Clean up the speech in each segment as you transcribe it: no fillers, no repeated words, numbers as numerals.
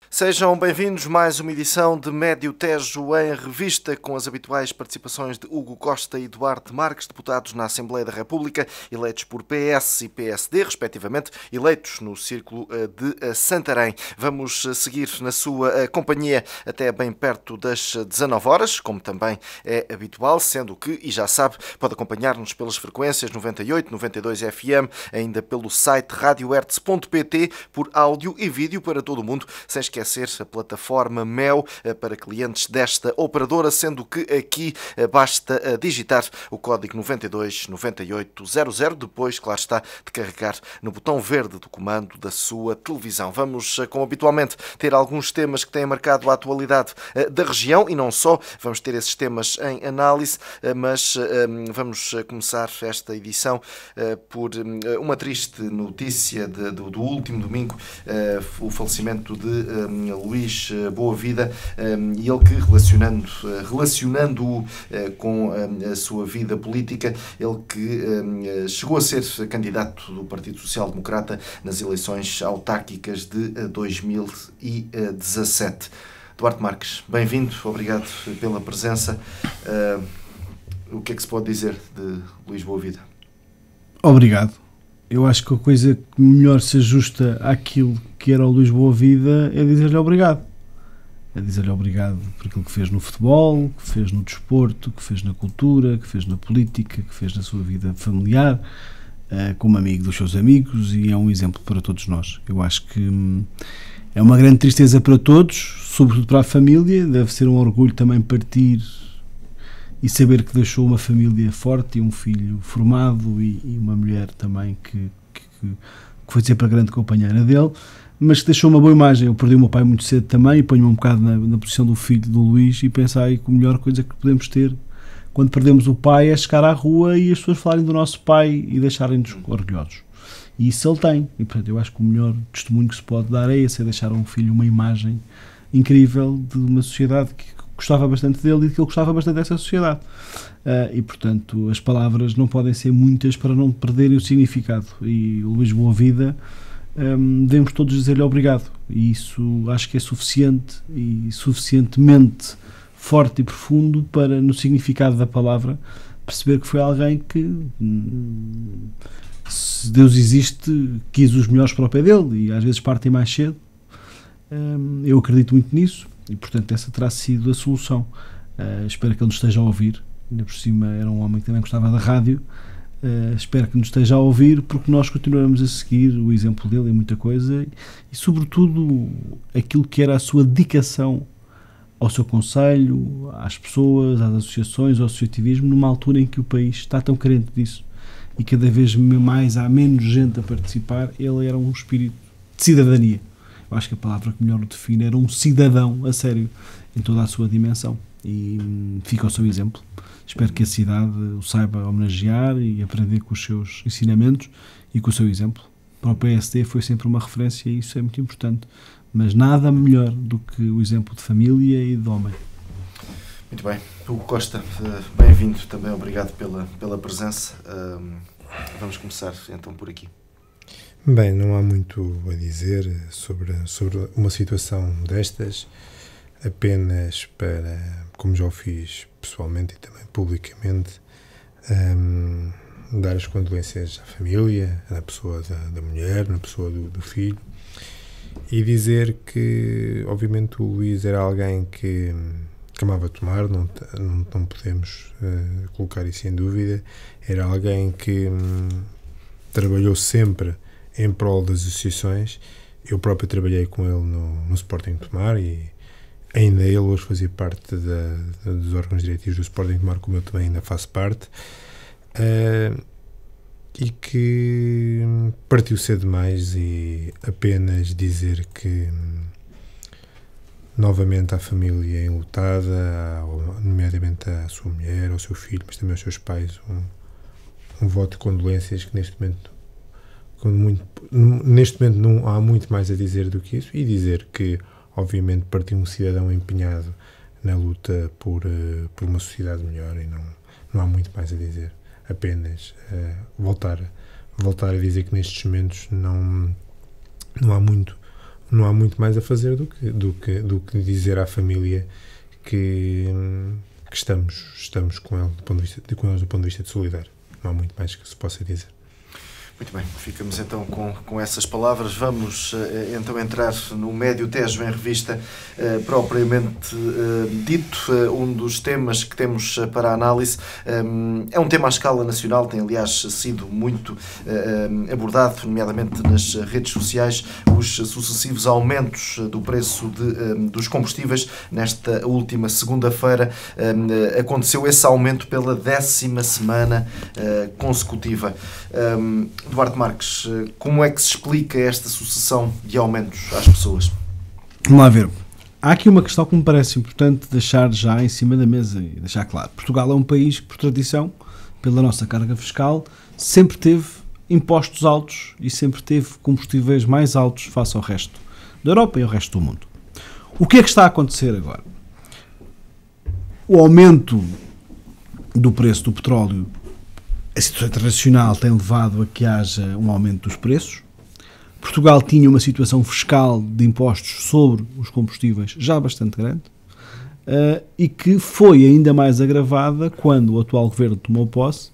Sejam bem-vindos a mais uma edição de Médio Tejo em Revista, com as habituais participações de Hugo Costa e Duarte Marques, deputados na Assembleia da República, eleitos por PS e PSD, respectivamente, eleitos no Círculo de Santarém. Vamos seguir na sua companhia até bem perto das 19 horas, como também é habitual, sendo que, e já sabe, pode acompanhar-nos pelas frequências 98, 92 FM, ainda pelo site radiohertz.pt, por áudio e vídeo para todo o mundo, sem esquecer a plataforma Mel para clientes desta operadora, sendo que aqui basta digitar o código 929800, depois, claro está, de carregar no botão verde do comando da sua televisão. Vamos, como habitualmente, ter alguns temas que têm marcado a atualidade da região e não só. Vamos ter esses temas em análise, mas vamos começar esta edição por uma triste notícia do último domingo, o falecimento de Luís Boavida, e ele que, relacionando-o com a sua vida política, ele que chegou a ser candidato do Partido Social Democrata nas eleições autárquicas de 2017. Duarte Marques, bem-vindo, obrigado pela presença. O que é que se pode dizer de Luís Boavida? Obrigado. Eu acho que a coisa que melhor se ajusta àquilo que era o Luís Boavida é dizer-lhe obrigado. É dizer-lhe obrigado por aquilo que fez no futebol, que fez no desporto, que fez na cultura, que fez na política, que fez na sua vida familiar, como amigo dos seus amigos, e é um exemplo para todos nós. Eu acho que é uma grande tristeza para todos, sobretudo para a família. Deve ser um orgulho também partir e saber que deixou uma família forte e um filho formado e uma mulher também que foi sempre a grande companheira dele, mas que deixou uma boa imagem. Eu perdi o meu pai muito cedo também e ponho-me um bocado na posição do filho do Luís e pensei que a melhor coisa que podemos ter quando perdemos o pai é chegar à rua e as pessoas falarem do nosso pai e deixarem-nos orgulhosos. E isso ele tem. E, portanto, eu acho que o melhor testemunho que se pode dar é esse, é deixar a um filho uma imagem incrível de uma sociedade que gostava bastante dele e que ele gostava bastante dessa sociedade. E, portanto, as palavras não podem ser muitas para não perderem o significado. E o Luís Boavida, devemos todos dizer-lhe obrigado. E isso acho que é suficiente e suficientemente forte e profundo para, no significado da palavra, perceber que foi alguém que, se Deus existe, quis os melhores para o pé dele e às vezes partem mais cedo. Eu acredito muito nisso. E, portanto, essa terá sido a solução. Espero que ele nos esteja a ouvir. Ainda por cima era um homem que também gostava da rádio. Espero que nos esteja a ouvir, porque nós continuamos a seguir o exemplo dele em muita coisa e, sobretudo, aquilo que era a sua dedicação ao seu concelho, às pessoas, às associações, ao associativismo, numa altura em que o país está tão carente disso e cada vez mais há menos gente a participar. Ele era um espírito de cidadania. Eu acho que a palavra que melhor o define era um cidadão a sério, em toda a sua dimensão. E fica ao seu exemplo. Espero que a cidade o saiba homenagear e aprender com os seus ensinamentos e com o seu exemplo. Para o PSD foi sempre uma referência e isso é muito importante. Mas nada melhor do que o exemplo de família e de homem. Muito bem. Hugo Costa, bem-vindo também. Obrigado pela presença. Vamos começar então por aqui. Bem, não há muito a dizer sobre uma situação destas, apenas para, como já o fiz pessoalmente e também publicamente, dar as condolências à família, na pessoa da mulher, na pessoa do filho, e dizer que, obviamente, o Luís era alguém que amava tomar, não podemos colocar isso em dúvida. Era alguém que trabalhou sempre em prol das associações. Eu próprio trabalhei com ele no Sporting de Tomar e ainda ele hoje fazia parte dos órgãos diretivos do Sporting de Tomar, como eu também ainda faço parte, e que partiu cedo demais. E apenas dizer que novamente à família enlutada, nomeadamente à sua mulher, ao seu filho, mas também aos seus pais, um voto de condolências, que neste momento não há muito mais a dizer do que isso, e dizer que, obviamente, partiu um cidadão empenhado na luta por uma sociedade melhor, e não há muito mais a dizer. Apenas voltar a dizer que nestes momentos não há muito não há muito mais a fazer do que dizer à família que estamos com eles do ponto de vista de solidário. Não há muito mais que se possa dizer. Muito bem, ficamos então com essas palavras. Vamos então entrar no Médio Tejo em Revista propriamente dito. Um dos temas que temos para análise é um tema à escala nacional, tem aliás sido muito abordado, nomeadamente nas redes sociais, os sucessivos aumentos do preço dos combustíveis. Nesta última segunda-feira aconteceu esse aumento pela 10ª semana consecutiva. Duarte Marques, como é que se explica esta sucessão de aumentos às pessoas? Vamos lá ver. Há aqui uma questão que me parece importante deixar já em cima da mesa e deixar claro. Portugal é um país que, por tradição, pela nossa carga fiscal, sempre teve impostos altos e sempre teve combustíveis mais altos face ao resto da Europa e ao resto do mundo. O que é que está a acontecer agora? O aumento do preço do petróleo, a situação internacional tem levado a que haja um aumento dos preços. Portugal tinha uma situação fiscal de impostos sobre os combustíveis já bastante grande e que foi ainda mais agravada quando o atual governo tomou posse,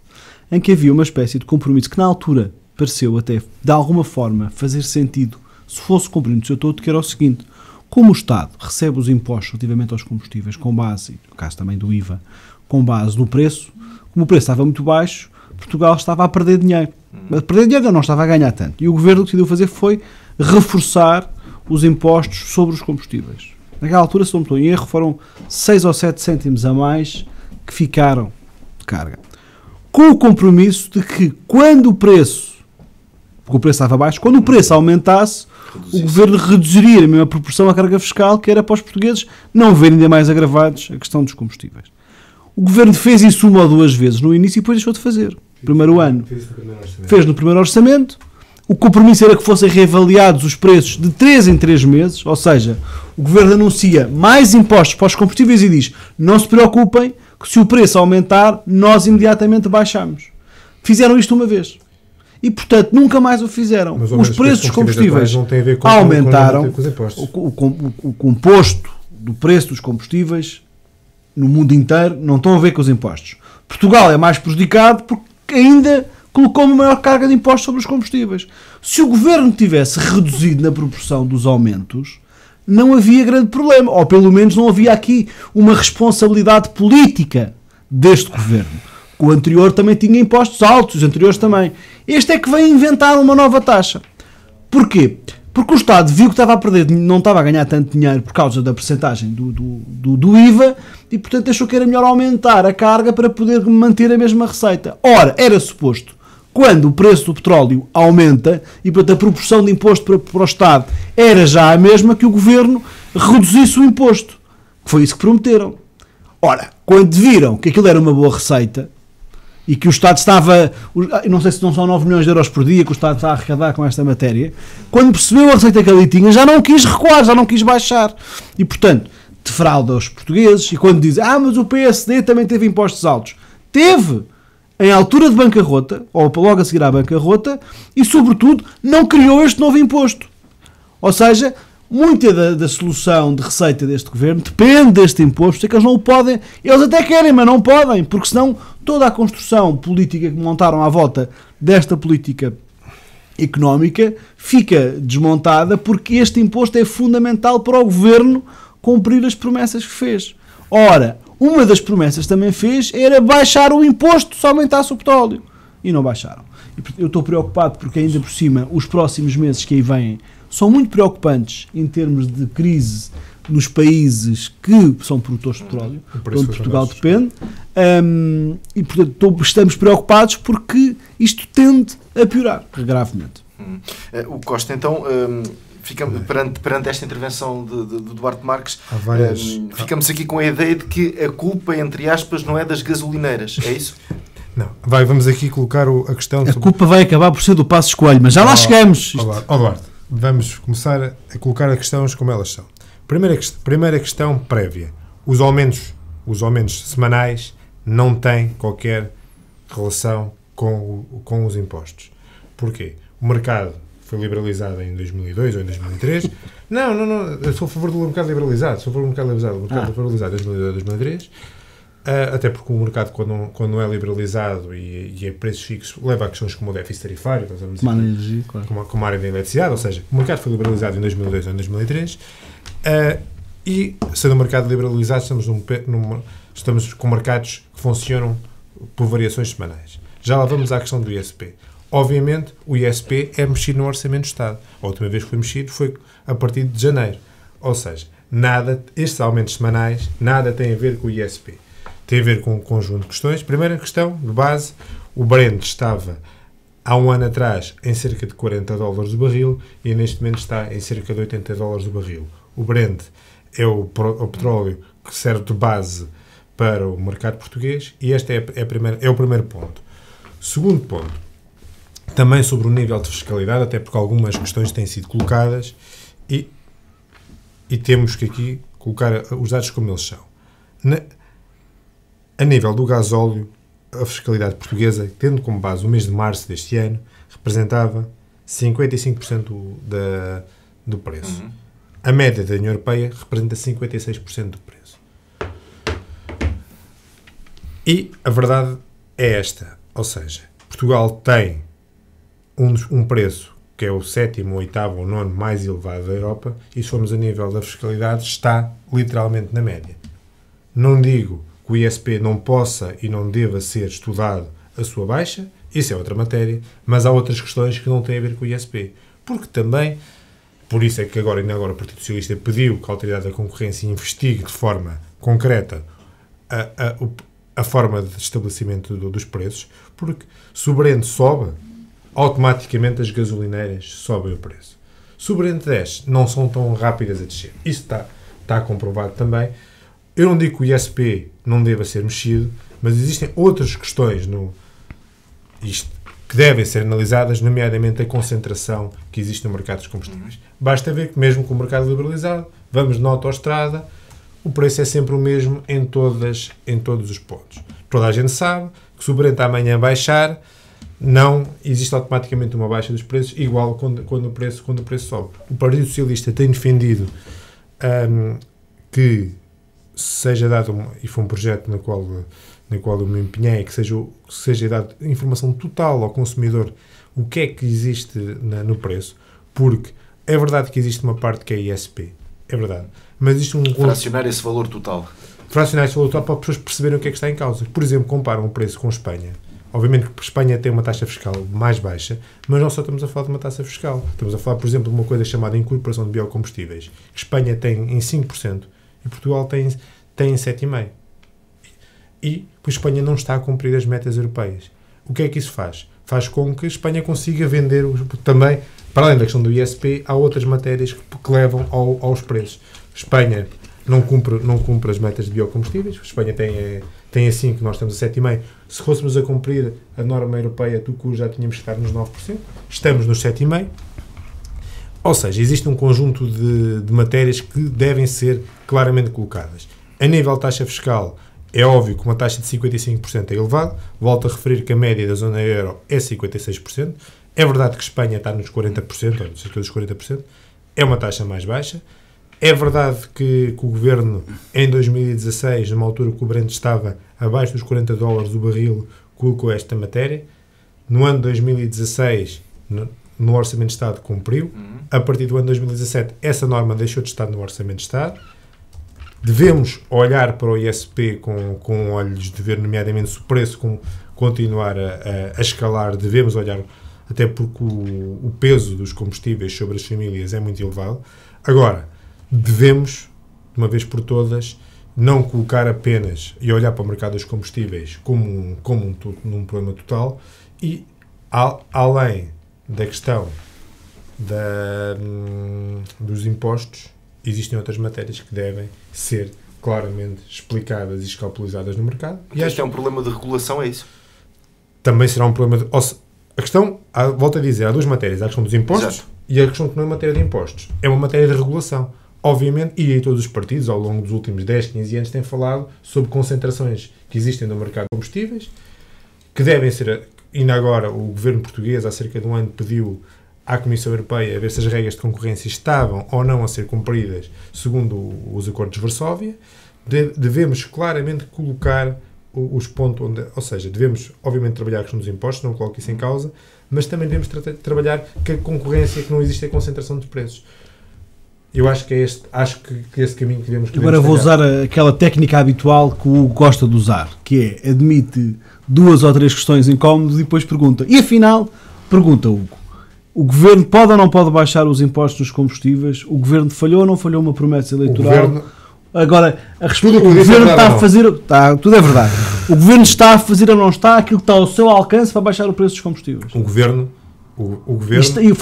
em que havia uma espécie de compromisso que na altura pareceu até de alguma forma fazer sentido se fosse cumprido no seu todo, que era o seguinte: como o Estado recebe os impostos relativamente aos combustíveis com base, no caso também do IVA, com base no preço, como o preço estava muito baixo, Portugal estava a perder dinheiro. A perder dinheiro não estava a ganhar tanto. E o governo o que decidiu fazer foi reforçar os impostos sobre os combustíveis. Naquela altura, se não estou em erro, foram 6 ou 7 cêntimos a mais que ficaram de carga. Com o compromisso de que quando o preço, porque o preço estava baixo, quando o preço aumentasse, o governo reduziria a mesma proporção à carga fiscal, que era para os portugueses não verem ainda mais agravados a questão dos combustíveis. O governo fez isso uma ou duas vezes no início e depois deixou de fazer. Primeiro ano fez no primeiro orçamento. O compromisso era que fossem reavaliados os preços de 3 em 3 meses, ou seja, o governo anuncia mais impostos para os combustíveis e diz: não se preocupem, que se o preço aumentar, nós imediatamente baixamos. Fizeram isto uma vez. E, portanto, nunca mais o fizeram. Mas, os preços dos combustíveis aumentaram. O composto do preço dos combustíveis no mundo inteiro não estão a ver com os impostos. Portugal é mais prejudicado porque ainda colocou uma maior carga de impostos sobre os combustíveis. Se o governo tivesse reduzido na proporção dos aumentos, não havia grande problema. Ou pelo menos não havia aqui uma responsabilidade política deste governo. O anterior também tinha impostos altos, os anteriores também. Este é que vem inventar uma nova taxa. Porquê? Porque o Estado viu que estava a perder, não estava a ganhar tanto dinheiro por causa da percentagem do IVA e, portanto, achou que era melhor aumentar a carga para poder manter a mesma receita. Ora, era suposto, quando o preço do petróleo aumenta e, portanto, a proporção de imposto para o Estado era já a mesma, que o Governo reduzisse o imposto. Foi isso que prometeram. Ora, quando viram que aquilo era uma boa receita e que o Estado estava, não sei se não são 9 milhões de euros por dia que o Estado está a arrecadar com esta matéria, quando percebeu a receita que ali tinha, já não quis recuar, já não quis baixar. E, portanto, defrauda os portugueses. E quando dizem: mas o PSD também teve impostos altos. Teve, em altura de bancarrota, ou logo a seguir à bancarrota, e, sobretudo, não criou este novo imposto. Ou seja, muita da solução de receita deste governo depende deste imposto, é que eles não o podem, eles até querem, mas não podem, porque senão toda a construção política que montaram à volta desta política económica fica desmontada, porque este imposto é fundamental para o governo cumprir as promessas que fez. Ora, uma das promessas que também fez era baixar o imposto se aumentasse o petróleo. E não baixaram. Eu estou preocupado porque ainda por cima os próximos meses que aí vêm são muito preocupantes em termos de crise nos países que são produtores de petróleo, onde Portugal depende, e portanto estamos preocupados porque isto tende a piorar gravemente. O Costa, então, perante esta intervenção de Duarte Marques, ficamos aqui com a ideia de que a culpa, entre aspas, não é das gasolineiras, é isso? Não. Vamos aqui colocar a questão... A culpa vai acabar por ser do Passos Coelho, mas já lá chegamos. Duarte, vamos começar a colocar as questões como elas são. Primeira questão prévia. Os aumentos semanais não têm qualquer relação com os impostos. Porquê? O mercado foi liberalizada em 2002 ou em 2003. Não, eu sou a favor do mercado liberalizado. Sou a favor do mercado liberalizado. O mercado liberalizado em 2002 ou 2003. Até porque o mercado, quando não é liberalizado e é preços fixos, leva a questões como o déficit tarifário, como a energia, claro. como a área da eletricidade. Ou seja, o mercado foi liberalizado em 2002 ou em 2003. E, sendo o mercado liberalizado, estamos com mercados que funcionam por variações semanais. Já lá vamos à questão do ISP. Obviamente, o ISP é mexido no Orçamento do Estado. A última vez que foi mexido foi a partir de janeiro. Ou seja, estes aumentos semanais, nada tem a ver com o ISP. Tem a ver com um conjunto de questões. Primeira questão, de base, o Brent estava há um ano atrás em cerca de $40 o barril e neste momento está em cerca de $80 o barril. O Brent é o petróleo que serve de base para o mercado português e este é o primeiro ponto. Segundo ponto, também sobre o nível de fiscalidade, até porque algumas questões têm sido colocadas e temos que aqui colocar os dados como eles são. A nível do gasóleo, a fiscalidade portuguesa, tendo como base o mês de março deste ano, representava 55% do preço. A média da União Europeia representa 56% do preço. E a verdade é esta, ou seja, Portugal tem um preço que é o 7º, 8º ou 9º mais elevado da Europa e se formos a nível da fiscalidade está literalmente na média. Não digo que o ISP não possa e não deva ser estudado a sua baixa, isso é outra matéria, mas há outras questões que não têm a ver com o ISP. Porque também, por isso é que ainda agora o Partido Socialista pediu que a Autoridade da Concorrência investigue de forma concreta a forma de estabelecimento dos preços, porque se o Brent sobe, automaticamente as gasolineiras sobem o preço. Se o Brent desce, não são tão rápidas a descer. Isso está comprovado também. Eu não digo que o ISP não deva ser mexido, mas existem outras questões que devem ser analisadas, nomeadamente a concentração que existe no mercado dos combustíveis. Basta ver que mesmo com o mercado liberalizado, vamos na autoestrada, o preço é sempre o mesmo em todos os pontos. Toda a gente sabe que se o Brent amanhã baixar, não existe automaticamente uma baixa dos preços, igual quando o preço sobe. O Partido Socialista tem defendido que seja dado, e foi um projeto na qual eu me empenhei, que seja dado informação total ao consumidor o que é que existe no preço, porque é verdade que existe uma parte que é ISP, é verdade, mas existe fracionar esse valor total. Fracionar esse valor total para as pessoas perceberem o que é que está em causa. Por exemplo, comparam o preço com Espanha. Obviamente que Espanha tem uma taxa fiscal mais baixa, mas não só estamos a falar de uma taxa fiscal. Estamos a falar, por exemplo, de uma coisa chamada incorporação de biocombustíveis. Espanha tem em 5% e Portugal tem em 7,5%. E a Espanha não está a cumprir as metas europeias. O que é que isso faz? Faz com que a Espanha consiga vender também, para além da questão do ISP, há outras matérias que levam aos preços. Espanha não cumpre as metas de biocombustíveis. A Espanha tem a 5%, nós estamos a 7,5%. Se fôssemos a cumprir a norma europeia do CU, já tínhamos que estar nos 9%. Estamos nos 7,5%. Ou seja, existe um conjunto de matérias que devem ser claramente colocadas. A nível de taxa fiscal, é óbvio que uma taxa de 55% é elevada. Volto a referir que a média da zona euro é 56%. É verdade que Espanha está nos 40%, ou cerca dos 40%. É uma taxa mais baixa. É verdade que o Governo, em 2016, numa altura que o Brent estava abaixo dos $40 o barril, colocou esta matéria. No ano de 2016, no Orçamento de Estado, cumpriu. A partir do ano de 2017, essa norma deixou de estar no Orçamento de Estado. Devemos olhar para o ISP com olhos de ver, nomeadamente, se o preço continuar a escalar, devemos olhar, até porque o peso dos combustíveis sobre as famílias é muito elevado. Agora, devemos, de uma vez por todas, não colocar apenas e olhar para o mercado dos combustíveis como num problema total e, além da questão dos impostos, existem outras matérias que devem ser claramente explicadas e escalpelizadas no mercado. E este é um problema de regulação, é isso? Também será um problema a questão, volto a dizer, há duas matérias. Há a questão dos impostos. Exato. E a questão que não é matéria de impostos. É uma matéria de regulação. Obviamente, e aí todos os partidos, ao longo dos últimos 10, 15 anos, têm falado sobre concentrações que existem no mercado de combustíveis, que devem ser, ainda agora, o governo português, há cerca de um ano, pediu à Comissão Europeia a ver se as regras de concorrência estavam ou não a ser cumpridas segundo os acordos de Varsóvia. Devemos claramente colocar os pontos onde... Ou seja, devemos, obviamente, trabalhar a questão dos impostos, não coloco isso em causa, mas também devemos trabalhar que a concorrência, que não existe a concentração de preços. Eu acho que é esse caminho que devemos... Agora vou usar aquela técnica habitual que o Hugo gosta de usar, que é, admite 2 ou 3 questões incómodas e depois pergunta. E afinal, pergunta, Hugo, o Governo pode ou não pode baixar os impostos dos combustíveis? O Governo falhou ou não falhou uma promessa eleitoral? Agora, a resposta, o Governo está a fazer... tudo é verdade. O Governo está a fazer ou não está aquilo que está ao seu alcance para baixar o preço dos combustíveis? O Governo...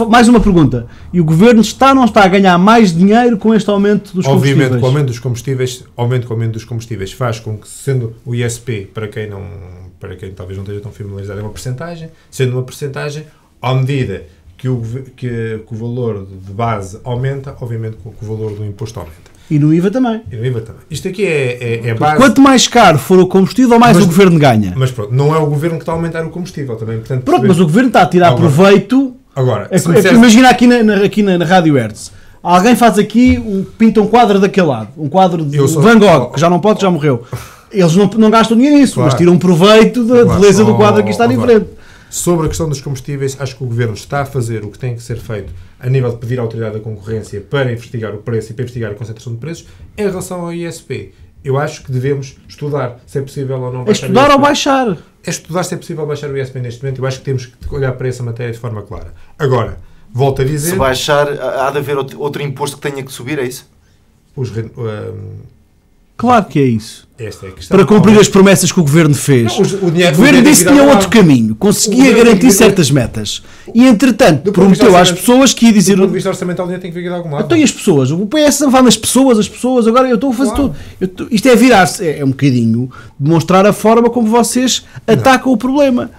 mais uma pergunta. E o Governo está ou não está a ganhar mais dinheiro com este aumento dos combustíveis? Obviamente, com o aumento dos combustíveis faz com que, sendo o ISP, para quem talvez não esteja tão familiarizado, é uma percentagem, sendo uma percentagem, à medida que o valor de base aumenta, obviamente que o valor do imposto aumenta. E no IVA também. Isto aqui é base... Quanto mais caro for o combustível, mais o Governo ganha. Mas pronto, não é o Governo que está a aumentar o combustível também. Portanto, pronto, mas o Governo está a tirar proveito... Agora, imagina aqui na Rádio Hertz. Alguém faz aqui, pinta um quadro daquele lado. Um quadro de Van Gogh, que já não pode, já morreu. Eles não gastam dinheiro nisso, claro, mas tiram proveito da beleza do quadro que está em frente. Sobre a questão dos combustíveis, acho que o Governo está a fazer o que tem que ser feito a nível de pedir à Autoridade da Concorrência para investigar o preço e para investigar a concentração de preços. Em relação ao ISP, eu acho que devemos estudar se é possível ou não baixar. Estudar ou baixar? É estudar se é possível baixar o ISP neste momento. Eu acho que temos que olhar para essa matéria de forma clara. Agora, volto a dizer... Se baixar, há de haver outro imposto que tenha que subir, é isso? Claro que é isso. Esta é a questão. Para cumprir as promessas que o Governo fez. Não, o Governo disse que tinha outro caminho. Conseguia garantir certas metas. E, entretanto, prometeu às pessoas que ia dizer... Do ponto de vista orçamental, o dinheiro tem que vir de algum lado. Então, e as pessoas? O PS não fala nas pessoas, agora eu estou a fazer tudo. Isto é virar-se. É um bocadinho demonstrar a forma como vocês atacam o problema.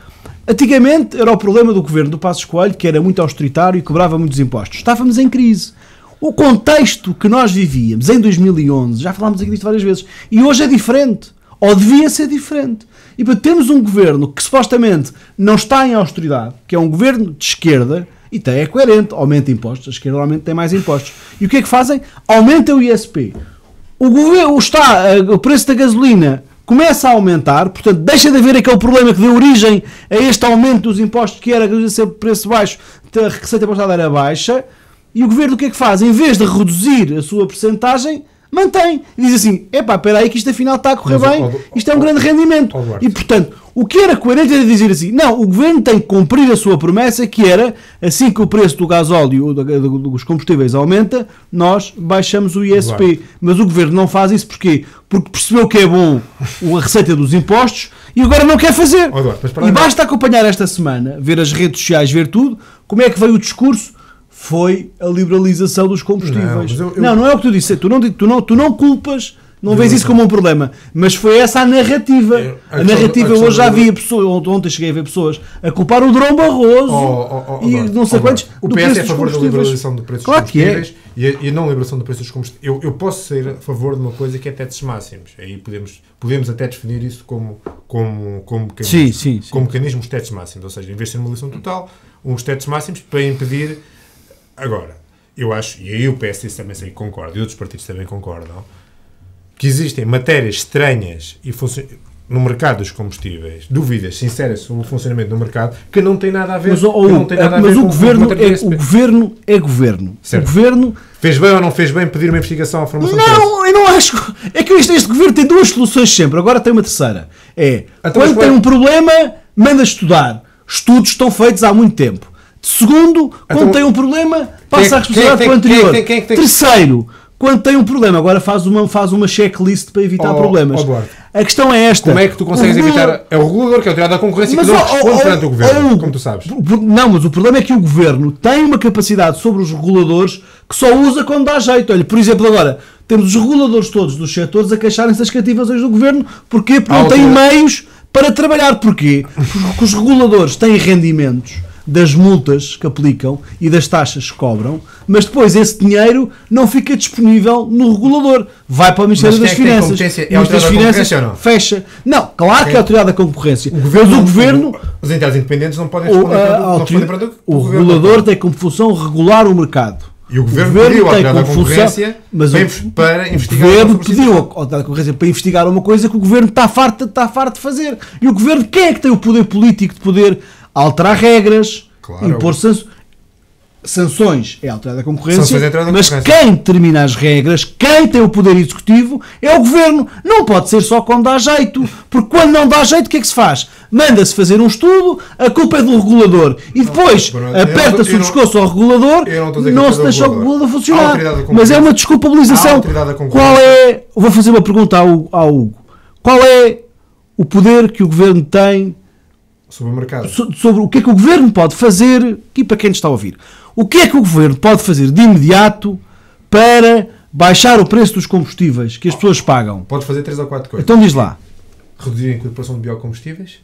Antigamente era o problema do Governo do Passos Coelho, que era muito austeritário e cobrava muitos impostos. Estávamos em crise. O contexto que nós vivíamos em 2011, já falámos aqui disto várias vezes, e hoje é diferente, ou devia ser diferente. E para temos um governo que supostamente não está em austeridade, que é um governo de esquerda, e até é coerente, aumenta impostos, a esquerda normalmente tem mais impostos. E o que é que fazem? Aumenta o ISP. O preço da gasolina começa a aumentar, portanto deixa de haver aquele problema que deu origem a este aumento dos impostos, que era ser preço baixo, a receita postada era baixa. E o Governo o que é que faz? Em vez de reduzir a sua percentagem, mantém. E diz assim, espera aí que isto afinal está a correr bem, isto é um grande rendimento. E portanto, o que era coerente era dizer assim, não, o Governo tem que cumprir a sua promessa, que era, assim que o preço do gasóleo, dos combustíveis aumenta, nós baixamos o ISP. Mas o Governo não faz isso porquê? Porque percebeu que é bom a receita dos impostos e agora não quer fazer. E basta acompanhar esta semana, ver as redes sociais, ver tudo, como é que veio o discurso. Foi a liberalização dos combustíveis. Não é o que tu disse. Tu não culpas, não vês isso como um problema. Mas foi essa a narrativa. A narrativa hoje já havia pessoas, ontem cheguei a ver pessoas a culpar o Durão Barroso e não sei quantos. O PS é a favor da liberalização do preço dos combustíveis e a não liberação do preço dos combustíveis. Eu posso ser a favor de uma coisa que é tetos máximos. Aí podemos até definir isso como mecanismo. Sim. Como mecanismos tetos máximos. Ou seja, em vez de ser uma lição total, uns tetos máximos para impedir. Agora, eu acho, e aí o PSD também sei que concorda, e outros partidos também concordam, que existem matérias estranhas no mercado dos combustíveis, dúvidas sinceras sobre o funcionamento do mercado, que não tem nada a ver com o Governo é Governo. Certo. O Governo... Fez bem ou não fez bem pedir uma investigação à formação de Não, eu não acho. É que este Governo tem 2 soluções sempre, agora tem uma terceira. Quando tem um problema, manda estudar. Estudos estão feitos há muito tempo. Segundo, quando tem um problema, passa a responsabilidade para o anterior. Terceiro, quando tem um problema, agora faz uma checklist para evitar problemas. A questão é esta. Como é que tu consegues evitar? É o regulador, que é o Autoridade da Concorrência, que não responde perante o Governo, como tu sabes. Não, mas o problema é que o Governo tem uma capacidade sobre os reguladores que só usa quando dá jeito. Olha, por exemplo, agora, temos os reguladores todos dos setores a queixarem-se das cativações do Governo. Porquê? Porque não têm meios para trabalhar. Porquê? Porque os reguladores têm rendimentos das multas que aplicam e das taxas que cobram, mas depois esse dinheiro não fica disponível no regulador. Vai para o Ministério das Finanças. É a Autoridade da Concorrência ou não? Fecha. Não, claro que é a Autoridade da Concorrência. Mas o Governo... Os entidades independentes não podem responder para tudo. O regulador tem como função regular o mercado. E o Governo pediu à Autoridade da Concorrência para investigar. O Governo pediu à Autoridade da Concorrência para investigar uma coisa que o Governo está farto de fazer. E o Governo, quem é que tem o poder político de poder alterar regras, impor sanções? É a Autoridade da Concorrência, mas quem determina as regras, quem tem o poder executivo é o Governo. Não pode ser só quando dá jeito, porque quando não dá jeito, o que é que se faz? Manda-se fazer um estudo, a culpa é do regulador, e depois aperta-se o pescoço ao regulador, não se deixa o regulador funcionar. Mas é uma desculpabilização. Qual é... Vou fazer uma pergunta ao Hugo. Qual é o poder que o Governo tem sobre o mercado? Sobre o que é que o Governo pode fazer, e para quem nos está a ouvir, o que é que o Governo pode fazer de imediato para baixar o preço dos combustíveis que as pessoas pagam? Pode fazer 3 ou 4 coisas. Então diz lá. Reduzir a incorporação de biocombustíveis,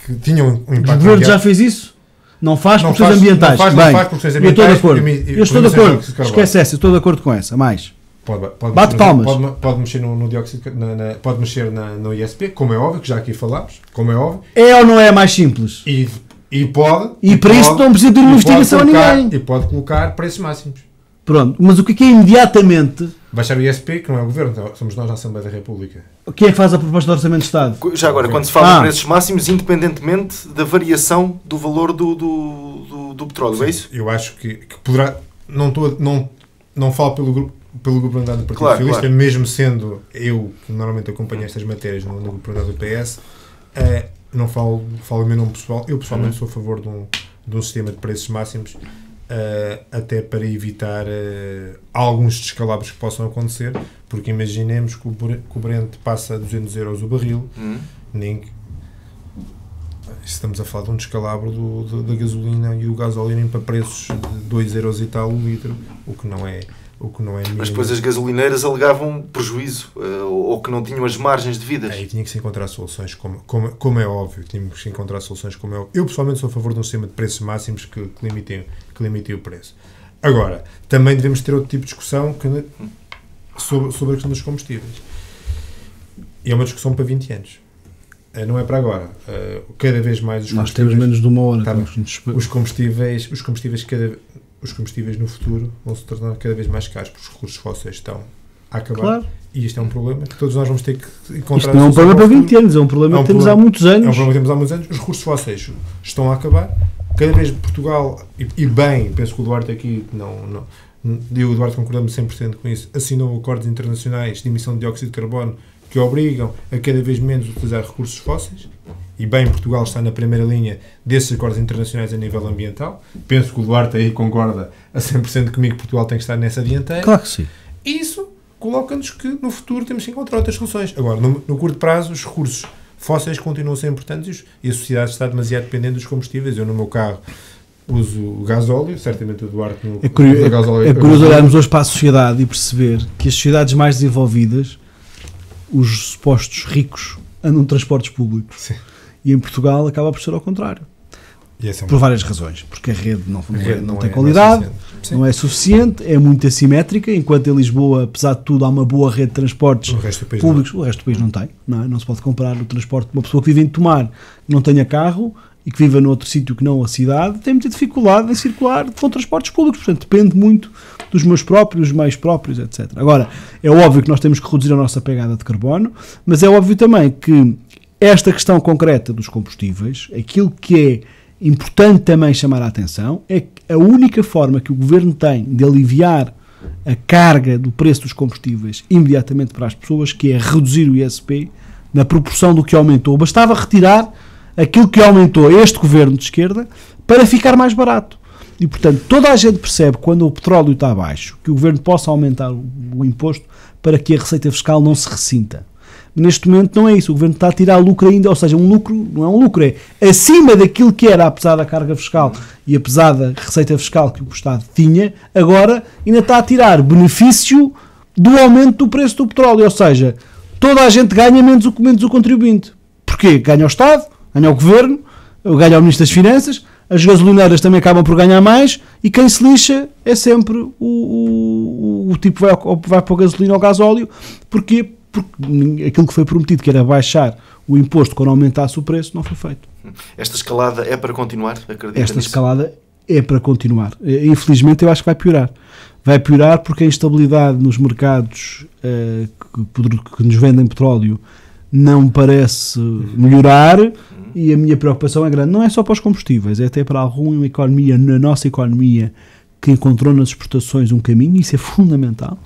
que tinham um impacto. O Governo já fez isso? Não faz por questões ambientais. Não faz por questões ambientais. Eu estou de acordo. Esquece essa, eu estou de acordo com essa. Mais. Bate palmas. Pode mexer no dióxido, pode mexer no ISP, como é óbvio, que já aqui falámos, como é óbvio. É ou não é mais simples? E pode... E para isso não precisa de uma investigação a ninguém. E pode colocar preços máximos. Pronto, mas o que é imediatamente... Baixar o ISP, que não é o Governo, somos nós na Assembleia da República. Quem é que faz a proposta de Orçamento de Estado? Já agora, quando se fala de preços máximos, independentemente da variação do valor do petróleo, sim, é isso? Eu acho que poderá... Não falo pelo governador do Partido Socialista, claro. Mesmo sendo eu, que normalmente acompanho estas matérias no governador do PS, não falo em meu nome pessoal. Eu pessoalmente sou a favor de um sistema de preços máximos, até para evitar alguns descalabros que possam acontecer, porque imaginemos que o Brent passa a 200 euros o barril, estamos a falar de um descalabro da gasolina e o gasóleo para preços de 2 euros e tal o litro, o que não é Mas depois as gasolineiras alegavam prejuízo, ou que não tinham as margens devidas. Aí tinha que se encontrar soluções, como é óbvio, tínhamos que se encontrar soluções como é óbvio. Eu pessoalmente sou a favor de um sistema de preços máximos que limitem o preço. Agora, também devemos ter outro tipo de discussão sobre a questão dos combustíveis. E é uma discussão para 20 anos. Não é para agora. Cada vez mais nós temos menos de uma hora. Os combustíveis no futuro vão se tornar cada vez mais caros, porque os recursos fósseis estão a acabar. Claro. E isto é um problema que todos nós vamos ter que encontrar. Isto não é um problema para 20 anos, é um problema que temos há muitos anos. É um problema que temos há muitos anos. Os recursos fósseis estão a acabar. Cada vez Portugal, e bem, penso que o Duarte aqui, eu e o Duarte concordamos 100% com isso, assinou acordos internacionais de emissão de dióxido de carbono que obrigam a cada vez menos utilizar recursos fósseis. E bem, Portugal está na primeira linha desses acordos internacionais a nível ambiental. Penso que o Duarte aí concorda a 100% comigo que Portugal tem que estar nessa dianteira. Claro que sim. E isso coloca-nos que no futuro temos que encontrar outras soluções. Agora, no curto prazo, os recursos fósseis continuam a ser importantes e a sociedade está demasiado dependente dos combustíveis. Eu, no meu carro, uso o gasóleo, certamente o Duarte no gasóleo. É curioso olharmos hoje para a sociedade e perceber que as sociedades mais desenvolvidas, os supostos ricos, andam em transportes públicos. Sim. E em Portugal acaba por ser ao contrário. Por várias razões. Porque a rede não tem qualidade, não é suficiente, é muito assimétrica, enquanto em Lisboa, apesar de tudo, há uma boa rede de transportes públicos. O resto do país não tem. Não se pode comparar o transporte de uma pessoa que vive em Tomar, que não tenha carro e que viva noutro sítio que não a cidade, tem muita dificuldade em circular com transportes públicos. Portanto, depende muito dos meus próprios, dos meios próprios, etc. Agora, é óbvio que nós temos que reduzir a nossa pegada de carbono, mas é óbvio também que esta questão concreta dos combustíveis, aquilo que é importante também chamar a atenção, é que a única forma que o Governo tem de aliviar a carga do preço dos combustíveis imediatamente para as pessoas, que é reduzir o ISP na proporção do que aumentou. Bastava retirar aquilo que aumentou este Governo de esquerda para ficar mais barato. E, portanto, toda a gente percebe, quando o petróleo está abaixo, que o Governo possa aumentar o imposto para que a receita fiscal não se ressinta. Neste momento não é isso, o Governo está a tirar lucro ainda, ou seja, um lucro, não é um lucro, é acima daquilo que era, apesar da carga fiscal e apesar da receita fiscal que o Estado tinha, agora ainda está a tirar benefício do aumento do preço do petróleo, ou seja, toda a gente ganha menos o contribuinte. Porquê? Ganha o Estado, ganha o Governo, ganha o Ministro das Finanças, as gasolineiras também acabam por ganhar mais, e quem se lixa é sempre o tipo que vai para a gasolina ou gasóleo. Porquê? Porque aquilo que foi prometido, que era baixar o imposto quando aumentasse o preço, não foi feito. Esta escalada é para continuar? Acredita Esta nisso? escalada é para continuar. Infelizmente, eu acho que vai piorar. Vai piorar porque a instabilidade nos mercados que nos vendem petróleo não parece melhorar, e a minha preocupação é grande. Não é só para os combustíveis, é até para alguma economia, na nossa economia, que encontrou nas exportações um caminho, isso é fundamental.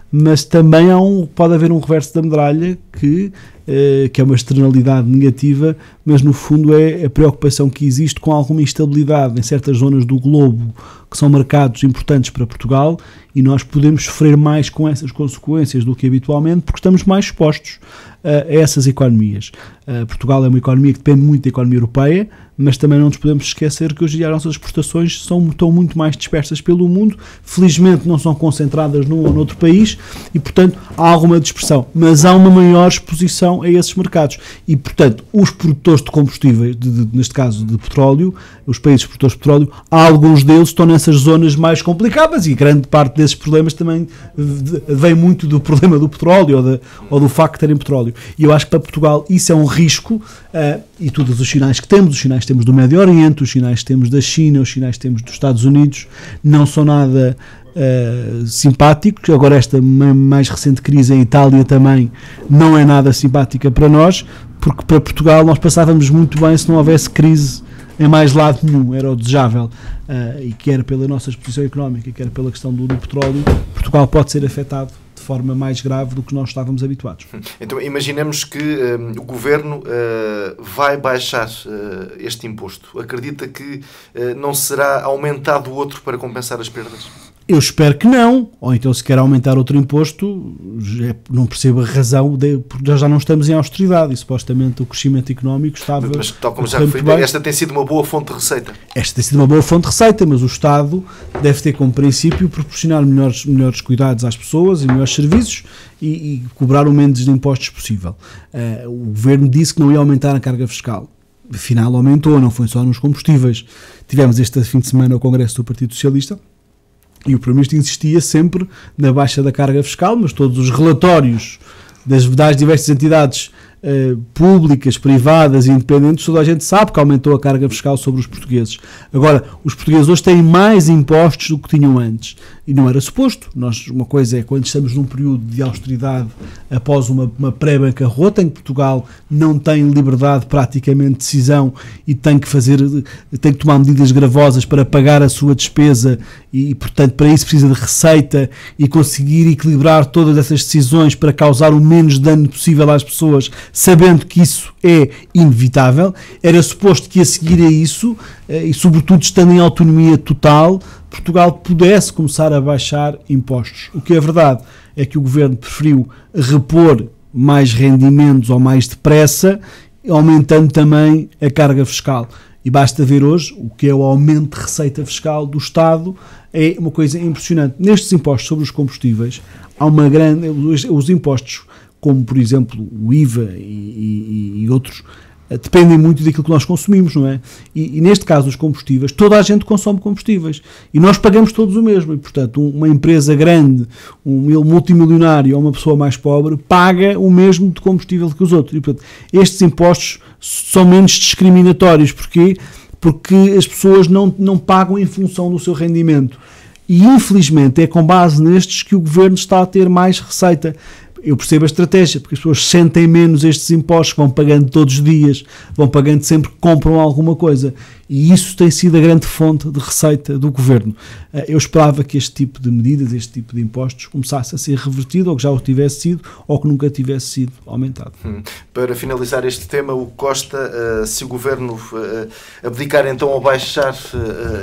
Mas também pode haver um reverso da medalha que é uma externalidade negativa, mas no fundo é a preocupação que existe com alguma instabilidade em certas zonas do globo que são mercados importantes para Portugal, e nós podemos sofrer mais com essas consequências do que habitualmente, porque estamos mais expostos a essas economias. Portugal é uma economia que depende muito da economia europeia, mas também não nos podemos esquecer que hoje em dia as nossas exportações estão muito mais dispersas pelo mundo. Felizmente não são concentradas num ou noutro país, e portanto há alguma dispersão, mas há uma maior exposição a esses mercados, e portanto os produtores de combustíveis, neste caso de petróleo, os países produtores de petróleo, alguns deles estão nessas zonas mais complicadas, e grande parte desses problemas também vem muito do problema do petróleo ou do facto de terem petróleo. E eu acho que para Portugal isso é um risco, e todos os sinais que temos, temos do Médio Oriente, os sinais que temos da China, os sinais que temos dos Estados Unidos, não são nada simpáticos. Agora esta mais recente crise em Itália também não é nada simpática para nós, porque para Portugal nós passávamos muito bem se não houvesse crise em mais lado nenhum, era o desejável, e quer pela nossa exposição económica, quer pela questão do petróleo, Portugal pode ser afetado de forma mais grave do que nós estávamos habituados. Então imaginemos que o Governo vai baixar este imposto. Acredita que não será aumentado outro para compensar as perdas? Eu espero que não, ou então se quer aumentar outro imposto, não percebo a razão, porque nós já não estamos em austeridade e supostamente o crescimento económico estava... Mas tal como já referi, esta tem sido uma boa fonte de receita. Esta tem sido uma boa fonte de receita, mas o Estado deve ter como princípio proporcionar melhores cuidados às pessoas e melhores serviços, e cobrar o menos de impostos possível. O Governo disse que não ia aumentar a carga fiscal. Afinal aumentou, não foi só nos combustíveis. Tivemos este fim de semana o Congresso do Partido Socialista, e o Primeiro-Ministro insistia sempre na baixa da carga fiscal, mas todos os relatórios das diversas entidades públicas, privadas e independentes, toda a gente sabe que aumentou a carga fiscal sobre os portugueses. Agora, os portugueses hoje têm mais impostos do que tinham antes, e não era suposto. Uma coisa é quando estamos num período de austeridade após uma pré-bancarrota, em que Portugal não tem liberdade praticamente de decisão e tem que tomar medidas gravosas para pagar a sua despesa, e portanto para isso precisa de receita e conseguir equilibrar todas essas decisões para causar o menos dano possível às pessoas, sabendo que isso é inevitável. Era suposto que a seguir a isso, e sobretudo estando em autonomia total, Portugal pudesse começar a baixar impostos. O que é verdade é que o Governo preferiu repor mais rendimentos ou mais depressa, aumentando também a carga fiscal. E basta ver hoje o que é o aumento de receita fiscal do Estado, é uma coisa impressionante. Nestes impostos sobre os combustíveis, há uma grande... Os impostos, como por exemplo o IVA e outros, dependem muito daquilo que nós consumimos, não é? E neste caso os combustíveis, toda a gente consome combustíveis e nós pagamos todos o mesmo, e portanto uma empresa grande, um multimilionário ou uma pessoa mais pobre paga o mesmo de combustível que os outros, e portanto estes impostos são menos discriminatórios. Porquê? Porque as pessoas não pagam em função do seu rendimento, e infelizmente é com base nestes que o Governo está a ter mais receita. Eu percebo a estratégia, porque as pessoas sentem menos estes impostos, vão pagando todos os dias, vão pagando sempre que compram alguma coisa, e isso tem sido a grande fonte de receita do Governo. Eu esperava que este tipo de medidas, este tipo de impostos, começasse a ser revertido, ou que já o tivesse sido, ou que nunca tivesse sido aumentado. Para finalizar este tema, o Costa, se o Governo abdicar então ao baixar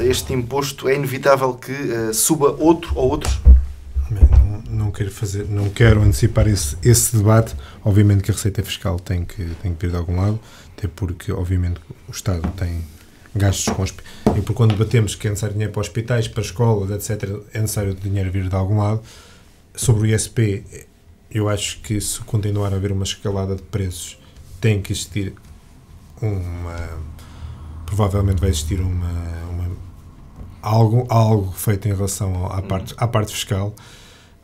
este imposto, é inevitável que suba outro ou outros? Não quero antecipar esse debate. Obviamente que a receita fiscal tem que vir de algum lado, até porque obviamente o Estado tem gastos com e por quando debatemos que é necessário dinheiro para hospitais, para escolas, etc., é necessário o dinheiro vir de algum lado. Sobre o ISP, eu acho que se continuar a haver uma escalada de preços, tem que existir provavelmente vai existir uma algo feito em relação à parte fiscal,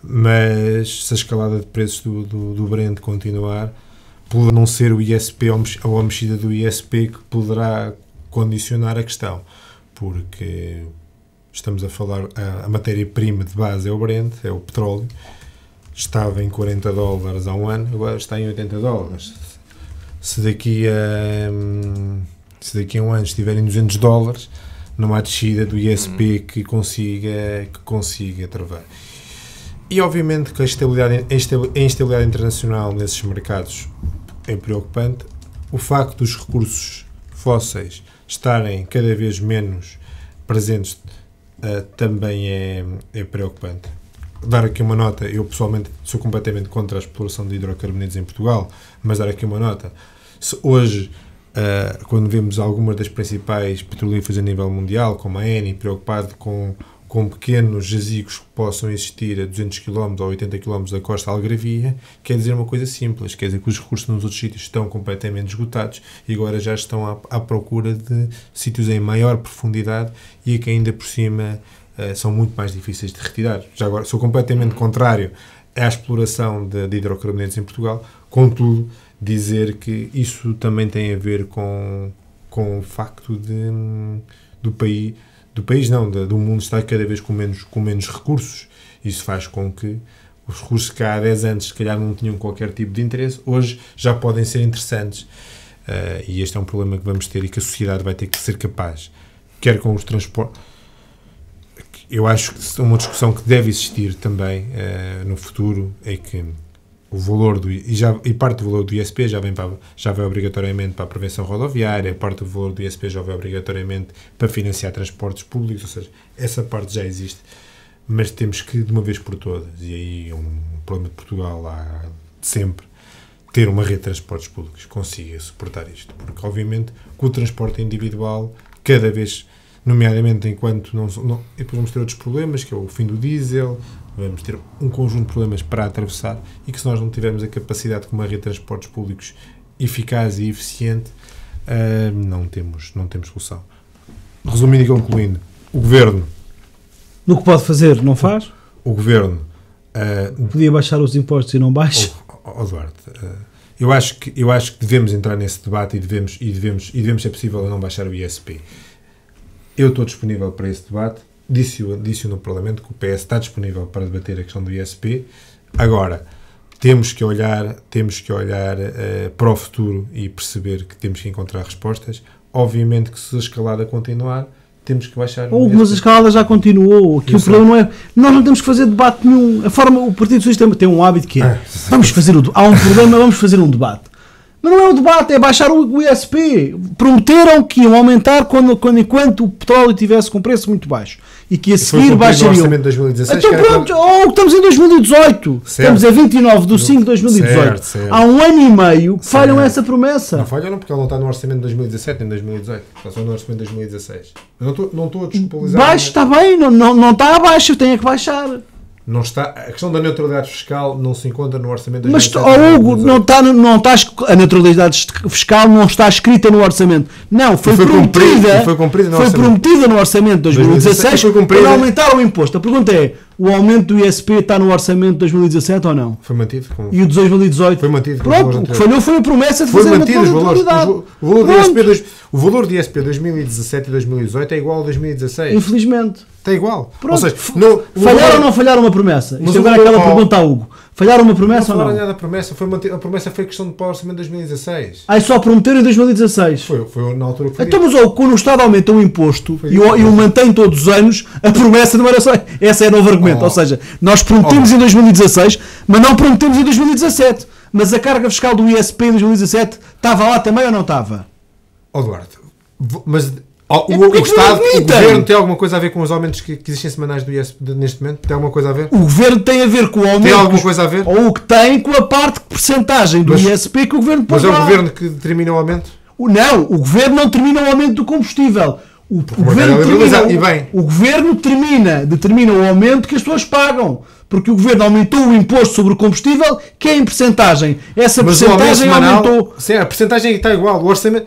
mas se a escalada de preços do Brent continuar, poderá não ser o ISP ou a mexida do ISP que poderá condicionar a questão, porque estamos a falar, a matéria-prima de base é o Brent, é o petróleo, estava em $40 há um ano, agora está em $80. Se daqui a um ano estiver em $200, não há descida do ISP que consiga travar. E obviamente que a instabilidade internacional nesses mercados é preocupante. O facto dos recursos fósseis estarem cada vez menos presentes também é preocupante. Dar aqui uma nota, eu pessoalmente sou completamente contra a exploração de hidrocarbonetos em Portugal, mas dar aqui uma nota. Hoje, quando vemos algumas das principais petrolíferas a nível mundial, como a Eni, preocupado com pequenos jazigos que possam existir a 200 km ou 80 km da costa algarvia, quer dizer uma coisa simples, quer dizer que os recursos nos outros sítios estão completamente esgotados e agora já estão à procura de sítios em maior profundidade e que ainda por cima são muito mais difíceis de retirar. Já agora, sou completamente contrário à exploração de hidrocarbonetos em Portugal, contudo, dizer que isso também tem a ver com o facto do mundo estar cada vez com menos recursos. Isso faz com que os recursos que há 10 anos se calhar não tinham qualquer tipo de interesse, hoje já podem ser interessantes. E este é um problema que vamos ter e que a sociedade vai ter que ser capaz, quer com os transportes. Eu acho que uma discussão que deve existir também no futuro é que o valor e parte do valor do ISP já vai obrigatoriamente para a prevenção rodoviária, parte do valor do ISP já vai obrigatoriamente para financiar transportes públicos, ou seja, essa parte já existe, mas temos que, de uma vez por todas, e aí é um problema de Portugal há de sempre, ter uma rede de transportes públicos que consiga suportar isto, porque obviamente que o transporte individual, cada vez, nomeadamente enquanto não e depois vamos ter outros problemas, que é o fim do diesel, vamos ter um conjunto de problemas para atravessar e que se nós não tivermos a capacidade com uma rede de transportes públicos eficaz e eficiente, não temos solução. Resumindo e concluindo, o Governo... No que pode fazer, não faz? O Governo... podia baixar os impostos e não baixa? Duarte, eu acho que devemos entrar nesse debate e devemos ser possível não baixar o ISP. Eu estou disponível para esse debate. Disse-o no Parlamento que o PS está disponível para debater a questão do ISP. Agora, temos que olhar para o futuro e perceber que temos que encontrar respostas. Obviamente que se a escalada continuar, temos que baixar o ISP. Mas a escalada já continuou. Aqui o problema não é... Nós não temos que fazer debate nenhum. O Partido Socialista tem um hábito que é... há um problema, vamos fazer um debate. Mas não é o debate, é baixar o ISP. Prometeram que iam aumentar enquanto o petróleo estivesse com preço muito baixo. E que a seguir baixariam. No orçamento de 2016, então pronto, estamos em 2018. Certo. Estamos a 29 de 5 de 2018. Certo. Há um ano e meio que falham essa promessa. Não falham porque ele não está no orçamento de 2017 nem 2018. Está só no orçamento de 2016. Eu não estou a desculpabilizar. Baixo, está bem, não está abaixo, tem que baixar. Não está, a questão da neutralidade fiscal não se encontra no orçamento de 2017. Mas, Hugo, não está, a neutralidade fiscal não está escrita no orçamento. Não, foi prometida no orçamento de 2016 para aumentar o imposto. A pergunta é, o aumento do ISP está no orçamento de 2017 ou não? Foi mantido. E o de 2018? Foi mantido. Pronto, o que falhou foi a promessa de fazer a neutralidade. O valor de ISP 2017 e 2018 é igual a 2016. Infelizmente. Está igual. Pronto. Ou seja, falharam ou não falharam uma promessa? Isto agora é aquela pergunta a Hugo. Falharam uma promessa ou não? Não falaram nada da promessa. A promessa foi questão para o orçamento de 2016. Só prometeram em 2016? Foi na altura que foi. Então, mas quando o Estado aumenta o imposto e o mantém todos os anos, a promessa não era só... Esse é o novo argumento. Ou seja, nós prometemos em 2016, mas não prometemos em 2017. Mas a carga fiscal do ISP em 2017 estava lá também ou não estava? Duarte, mas... O Estado, o Governo tem alguma coisa a ver com os aumentos que existem semanais do ISP neste momento? Tem alguma coisa a ver? O Governo tem a ver com o aumento... Tem alguma coisa a ver? Ou o que tem com a parte de percentagem do ISP que o Governo pode dar. Mas é o Governo que determina o aumento? Não, o Governo não determina o aumento do combustível. O Governo determina o aumento que as pessoas pagam. Porque o Governo aumentou o imposto sobre o combustível, que é em percentagem. Essa percentagem aumentou... Sim, a percentagem está igual. O orçamento...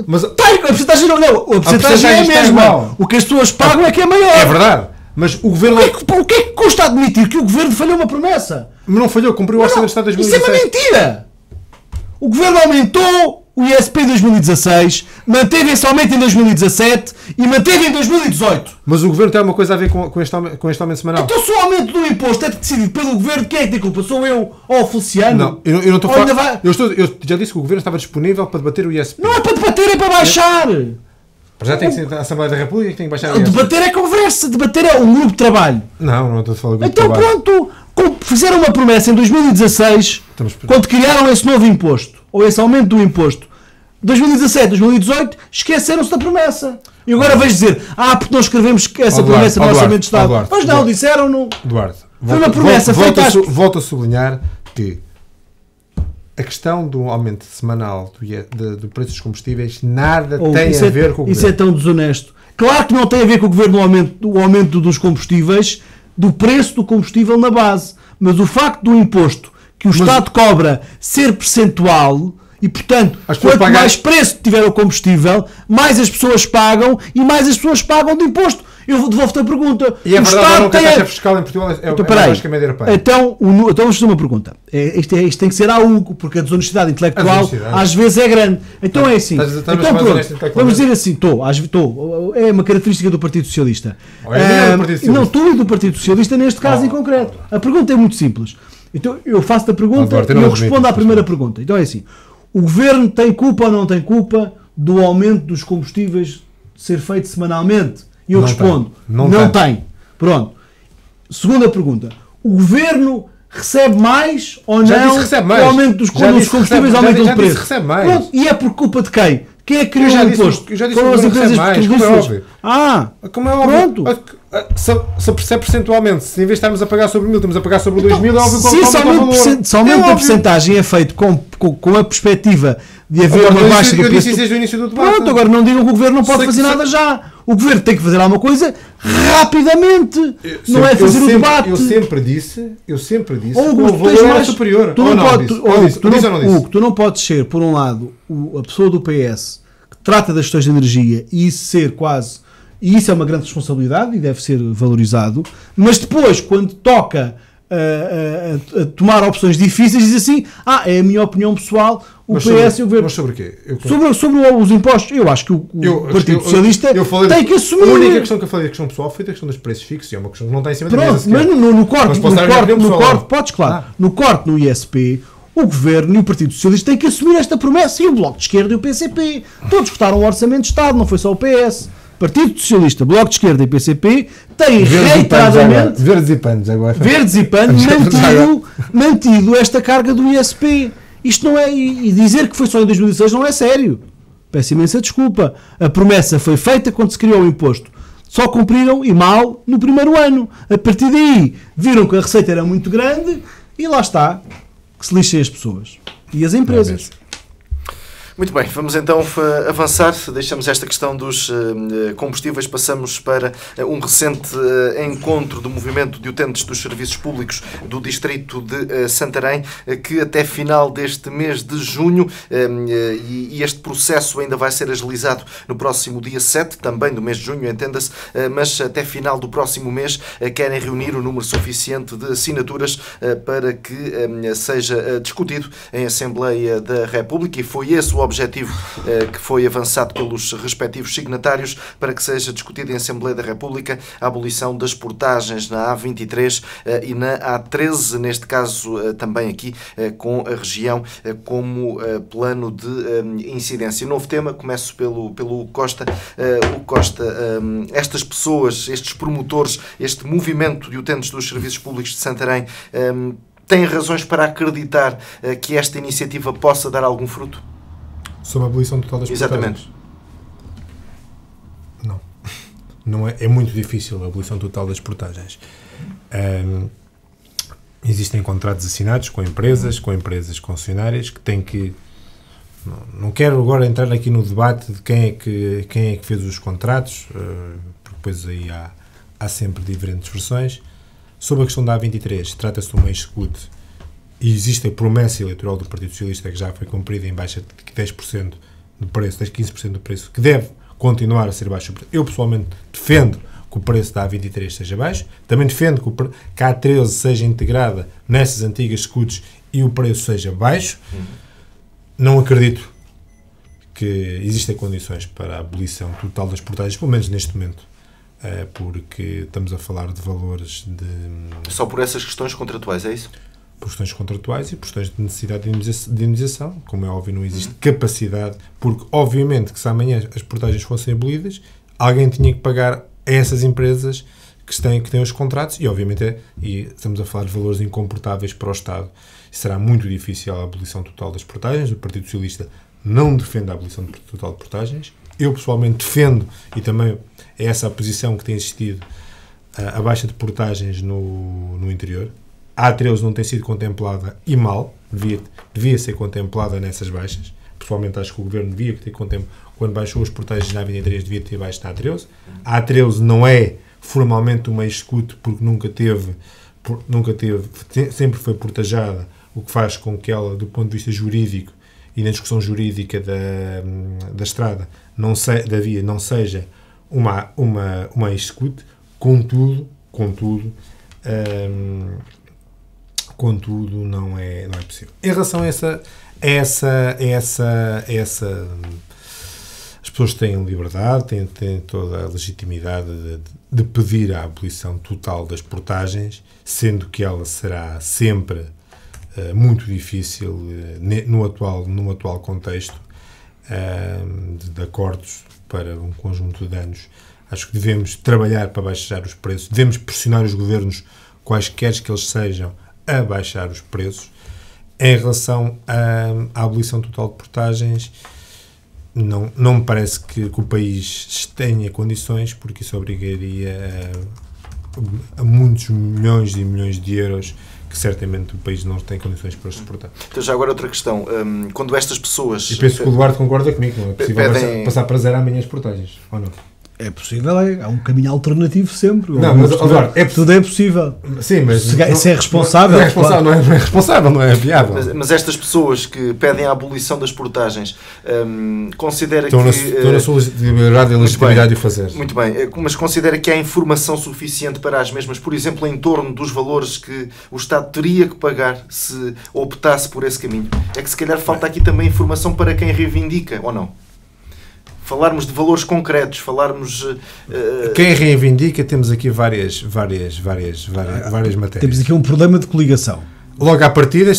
Mas A porcentagem não, a porcentagem é a mesma. O que as pessoas pagam é que é maior. é verdade. Mas o governo. O que é que custa admitir que o governo falhou uma promessa? Não falhou, cumpriu o Orçamento de Estado de Isso é 2016. uma mentira! O governo aumentou o ISP em 2016, manteve esse aumento em 2017 e manteve em 2018. Mas o governo tem alguma coisa a ver com este aumento semanal? Então, se o aumento do imposto é decidido pelo governo, quem é que tem culpa? Sou eu ou o Feliciano? Não, eu não estou a Ou ainda falar. vai- Eu já disse que o governo estava disponível para debater o ISP. Não é para debater, é para baixar. Já tem que ser a Assembleia da República que tem que baixar o ISP. Debater é conversa, debater é um grupo de trabalho. Não estou a falar do grupo Então de trabalho. pronto, fizeram uma promessa em 2016, quando criaram esse novo imposto, ou esse aumento do imposto. 2017, 2018, esqueceram-se da promessa. E agora vais dizer, porque nós escrevemos essa promessa no Orçamento de Estado. Mas não, disseram-no. Eduardo, Foi uma promessa feita às... volto a sublinhar que a questão do aumento semanal do preço dos combustíveis nada tem a ver com o governo. Isso é tão desonesto. Claro que não tem a ver com o governo o aumento dos combustíveis, do preço do combustível na base. Mas o facto do imposto que o Estado cobra ser percentual e, portanto, quanto mais preço tiver o combustível, mais as pessoas pagam e mais as pessoas pagam de imposto. Eu devolvo-te a pergunta. E é verdade ou não que a taxa fiscal em Portugal é mais que a média europeia? Então vamos fazer uma pergunta. Isto tem que ser à Hugo, porque a desonestidade intelectual às vezes é grande. Então é assim. Então pronto, vamos dizer assim, é uma característica do Partido Socialista. Não, tu e do Partido Socialista neste caso em concreto. A pergunta é muito simples. Então eu faço-te a pergunta e eu respondo à primeira pergunta. Então é assim, o Governo tem culpa ou não tem culpa do aumento dos combustíveis ser feito semanalmente? E eu respondo, não tem. Pronto. Segunda pergunta. O Governo recebe mais ou não o aumento dos combustíveis aumenta o preço? Recebe mais. Pronto. E é por culpa de quem? Quem é que criou o imposto? Eu já disse Foram as que empresas petrolíferas. Como é óbvio. Pronto. Se é percentualmente, se em vez de estarmos a pagar sobre 1000, estamos a pagar sobre 2000, é óbvio que se aumento da percentagem é feito com a perspectiva de haver uma baixa do preço. Eu disse isso desde o início do debate. Pronto, agora não digam que o Governo não pode fazer nada já. O Governo tem que fazer alguma coisa rapidamente. Não é fazer o debate. Eu sempre disse que o valor era superior. Tu não podes ser, por um lado, a pessoa do PS que trata das questões de energia e isso ser quase... E isso é uma grande responsabilidade e deve ser valorizado. Mas depois, quando toca a tomar opções difíceis, diz assim, é a minha opinião pessoal, PS e o Governo. Mas sobre o quê? Sobre os impostos. Eu acho que o Partido Socialista tem que assumir. A única questão que eu falei da questão pessoal foi da questão dos preços fixos, e é uma questão que não está em cima da mesa sequer. Mas no corte no ISP, o Governo e o Partido Socialista têm que assumir esta promessa, e o Bloco de Esquerda e o PCP. Todos votaram o Orçamento de Estado, não foi só o PS. Partido Socialista, Bloco de Esquerda e PCP têm reiteradamente verdes e panos agora. mantido esta carga do ISP. Isto não é, e dizer que foi só em 2016 não é sério. Peço imensa desculpa. A promessa foi feita quando se criou o imposto. Só cumpriram, e mal, no primeiro ano. A partir daí, viram que a receita era muito grande e lá está, que se lixem as pessoas e as empresas. Muito bem, vamos então avançar. Deixamos esta questão dos combustíveis, passamos para um recente encontro do movimento de utentes dos serviços públicos do distrito de Santarém, que até final deste mês de junho, e este processo ainda vai ser agilizado no próximo dia 7, também do mês de junho, entenda-se, mas até final do próximo mês querem reunir o número suficiente de assinaturas para que seja discutido em Assembleia da República, e foi esse o objetivo que foi avançado pelos respectivos signatários para que seja discutido em Assembleia da República a abolição das portagens na A23 e na A13, neste caso também aqui com a região como plano de incidência. Novo tema, começo pelo Costa. O Costa, estas pessoas, estes promotores, este movimento de utentes dos serviços públicos de Santarém têm razões para acreditar que esta iniciativa possa dar algum fruto? Sobre a abolição total das portagens? Exatamente. Não é muito difícil a abolição total das portagens. Existem contratos assinados com empresas concessionárias que têm que... Não quero agora entrar aqui no debate de quem é que fez os contratos, porque depois aí há sempre diferentes versões. Sobre a questão da A23, trata-se de uma execute e existe a promessa eleitoral do Partido Socialista que já foi cumprida em baixa de 10% do preço, das 15% do preço, que deve continuar a ser baixo. Eu, pessoalmente, defendo que o preço da A23 seja baixo. Também defendo que a A13 seja integrada nessas antigas scuds e o preço seja baixo. Não acredito que existem condições para a abolição total das portagens, pelo menos neste momento, porque estamos a falar de valores de... Só por essas questões contratuais, é isso? Por questões contratuais e por questões de necessidade de indemnização. Como é óbvio, não existe capacidade, porque obviamente que se amanhã as portagens fossem abolidas, alguém tinha que pagar a essas empresas que têm os contratos e obviamente e estamos a falar de valores incomportáveis para o Estado. Será muito difícil a abolição total das portagens. O Partido Socialista não defende a abolição total de portagens. Eu pessoalmente defendo, e também é essa a posição que tem existido, a baixa de portagens no interior. A A13 não tem sido contemplada e mal, devia ser contemplada nessas baixas. Pessoalmente acho que o Governo devia ter contemplado, quando baixou as portagens na A23, devia ter baixo na A13. A A13 não é formalmente uma escute porque nunca teve, sempre foi portajada, o que faz com que ela, do ponto de vista jurídico e na discussão jurídica da estrada, da via, não seja uma escute. Contudo, não é possível. Em relação a essa as pessoas têm liberdade, têm toda a legitimidade de pedir a abolição total das portagens, sendo que ela será sempre muito difícil no atual contexto de acordos para um conjunto de anos. Acho que devemos trabalhar para baixar os preços, devemos pressionar os governos, quaisquer que eles sejam, a baixar os preços. Em relação à abolição total de portagens, não me parece que o país tenha condições, porque isso obrigaria a muitos milhões e milhões de euros que certamente o país não tem condições para suportar. Então já agora outra questão, quando estas pessoas... E penso que o Eduardo concorda comigo, não é possível passar para zero amanhã as portagens, ou não? É possível, há um caminho alternativo sempre. Não, mas Eduardo, tudo é possível. Sim, mas se é responsável. Não é responsável, claro. não é responsável, não é viável. Mas estas pessoas que pedem a abolição das portagens, considera estão na sua liberdade e legitimidade de o fazer. Muito bem, mas considera que há informação suficiente para as mesmas, por exemplo, em torno dos valores que o Estado teria que pagar se optasse por esse caminho? É que se calhar falta aqui também informação para quem reivindica, ou não? Falarmos de valores concretos, falarmos... Quem reivindica, temos aqui várias matérias. Temos aqui um problema de coligação. Logo à partida,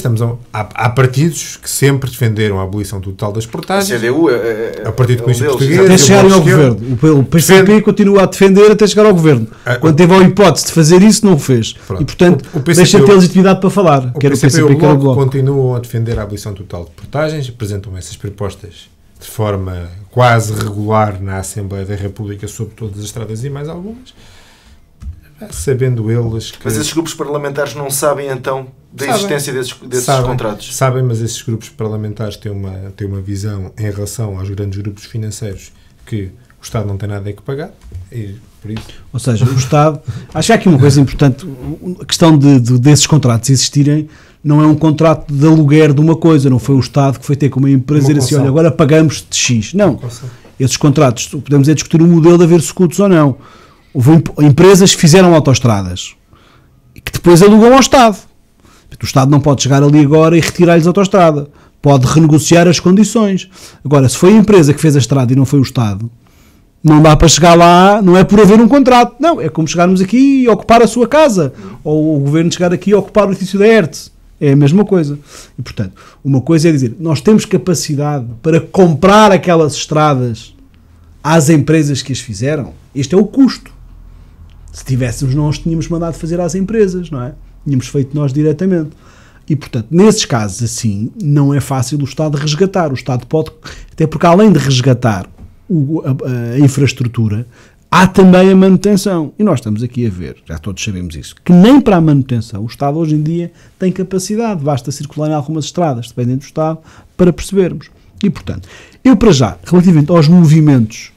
há partidos que sempre defenderam a abolição total das portagens. A CDU o Partido Comunista Português. Até chegarem ao governo. O PCP continua a defender até chegar ao governo. Quando teve a hipótese de fazer isso, não o fez. Pronto. E, portanto, deixa ter legitimidade para falar. O PCP e o Bloco continuam a defender a abolição total de portagens, apresentam essas propostas de forma quase regular na Assembleia da República sobre todas as estradas e mais algumas, sabendo eles que... Mas esses grupos parlamentares não sabem, então, da existência desses contratos? Sabem, mas esses grupos parlamentares têm uma visão em relação aos grandes grupos financeiros que o Estado não tem nada a que pagar, e por isso... Ou seja, o Estado... Acho que há aqui uma coisa importante, a questão desses contratos existirem, não é um contrato de aluguer de uma coisa, não foi o Estado que foi ter com uma empresa e dizer assim, olha, agora pagamos de X. Não, esses contratos, podemos discutir o modelo de haver escudos ou não. Houve empresas que fizeram autoestradas e que depois alugam ao Estado. O Estado não pode chegar ali agora e retirar-lhes a autoestrada. Pode renegociar as condições. Agora, se foi a empresa que fez a estrada e não foi o Estado, não dá para chegar lá, não é por haver um contrato. Não, é como chegarmos aqui e ocupar a sua casa. Ou o Governo chegar aqui e ocupar o edifício da Hertz. É a mesma coisa. E, portanto, uma coisa é dizer, nós temos capacidade para comprar aquelas estradas às empresas que as fizeram. Este é o custo. Se tivéssemos, nós tínhamos mandado fazer às empresas, não é? Tínhamos feito nós diretamente. E, portanto, nesses casos assim, não é fácil o Estado resgatar. O Estado pode, até porque além de resgatar a infraestrutura, há também a manutenção. E nós estamos aqui a ver, já todos sabemos isso, que nem para a manutenção o Estado hoje em dia tem capacidade. Basta circular em algumas estradas, dependendo do Estado, para percebermos. E, portanto, eu para já, relativamente aos movimentos,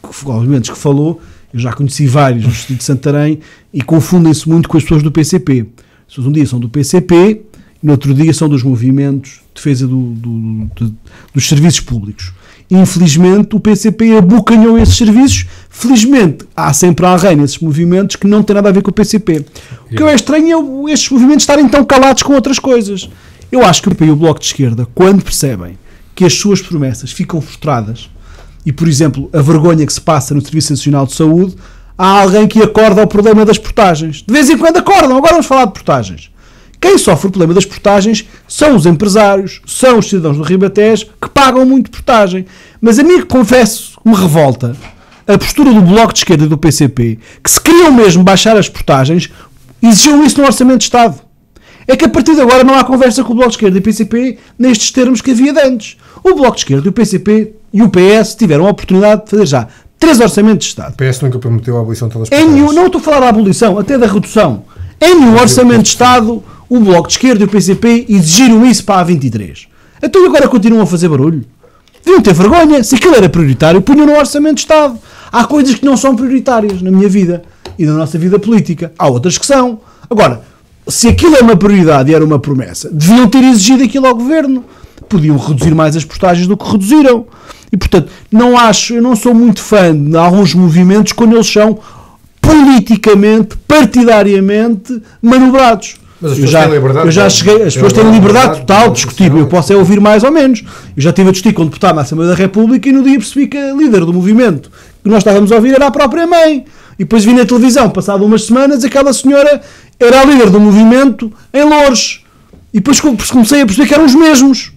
que falou, eu já conheci vários no Distrito de Santarém e confundem-se muito com as pessoas do PCP. As pessoas um dia são do PCP e no outro dia são dos movimentos defesa dos serviços públicos. Infelizmente, o PCP abocanhou esses serviços. Felizmente, há sempre alguém nesses movimentos que não tem nada a ver com o PCP. O que eu é estranho é estes movimentos estarem tão calados com outras coisas. Eu acho que o Bloco de Esquerda, quando percebem que as suas promessas ficam frustradas, e, por exemplo, a vergonha que se passa no Serviço Nacional de Saúde, há alguém que acorda ao problema das portagens. De vez em quando acordam. Agora vamos falar de portagens. Quem sofre o problema das portagens são os empresários, são os cidadãos do Ribatejo que pagam muito portagem. Mas a mim, confesso, me revolta a postura do Bloco de Esquerda e do PCP, que se queriam mesmo baixar as portagens, exigiam isso no Orçamento de Estado. É que a partir de agora não há conversa com o Bloco de Esquerda e o PCP nestes termos que havia de antes. O Bloco de Esquerda e o PCP e o PS tiveram a oportunidade de fazer já 3 orçamentos de Estado. O PS nunca prometeu a abolição de todas as portagens. Não estou a falar da abolição, até da redução. Em nenhum Orçamento de Estado, o Bloco de Esquerda e o PCP exigiram isso para a 23. Então agora continuam a fazer barulho. Deviam ter vergonha. Se aquilo era prioritário, punham no Orçamento de Estado. Há coisas que não são prioritárias na minha vida e na nossa vida política. Há outras que são. Agora, se aquilo é uma prioridade e era uma promessa, deviam ter exigido aquilo ao Governo. Podiam reduzir mais as portagens do que reduziram. E, portanto, eu não sou muito fã de alguns movimentos quando eles são politicamente, partidariamente manobrados. Mas as pessoas têm liberdade. As pessoas têm liberdade total de discutir. Eu posso ouvir mais ou menos. Eu já estive a discutir com o deputado na Assembleia da República e no dia percebi que a líder do movimento que nós estávamos a ouvir era a própria mãe. E depois vi na televisão, passado umas semanas, aquela senhora era a líder do movimento em Loures. E depois comecei a perceber que eram os mesmos.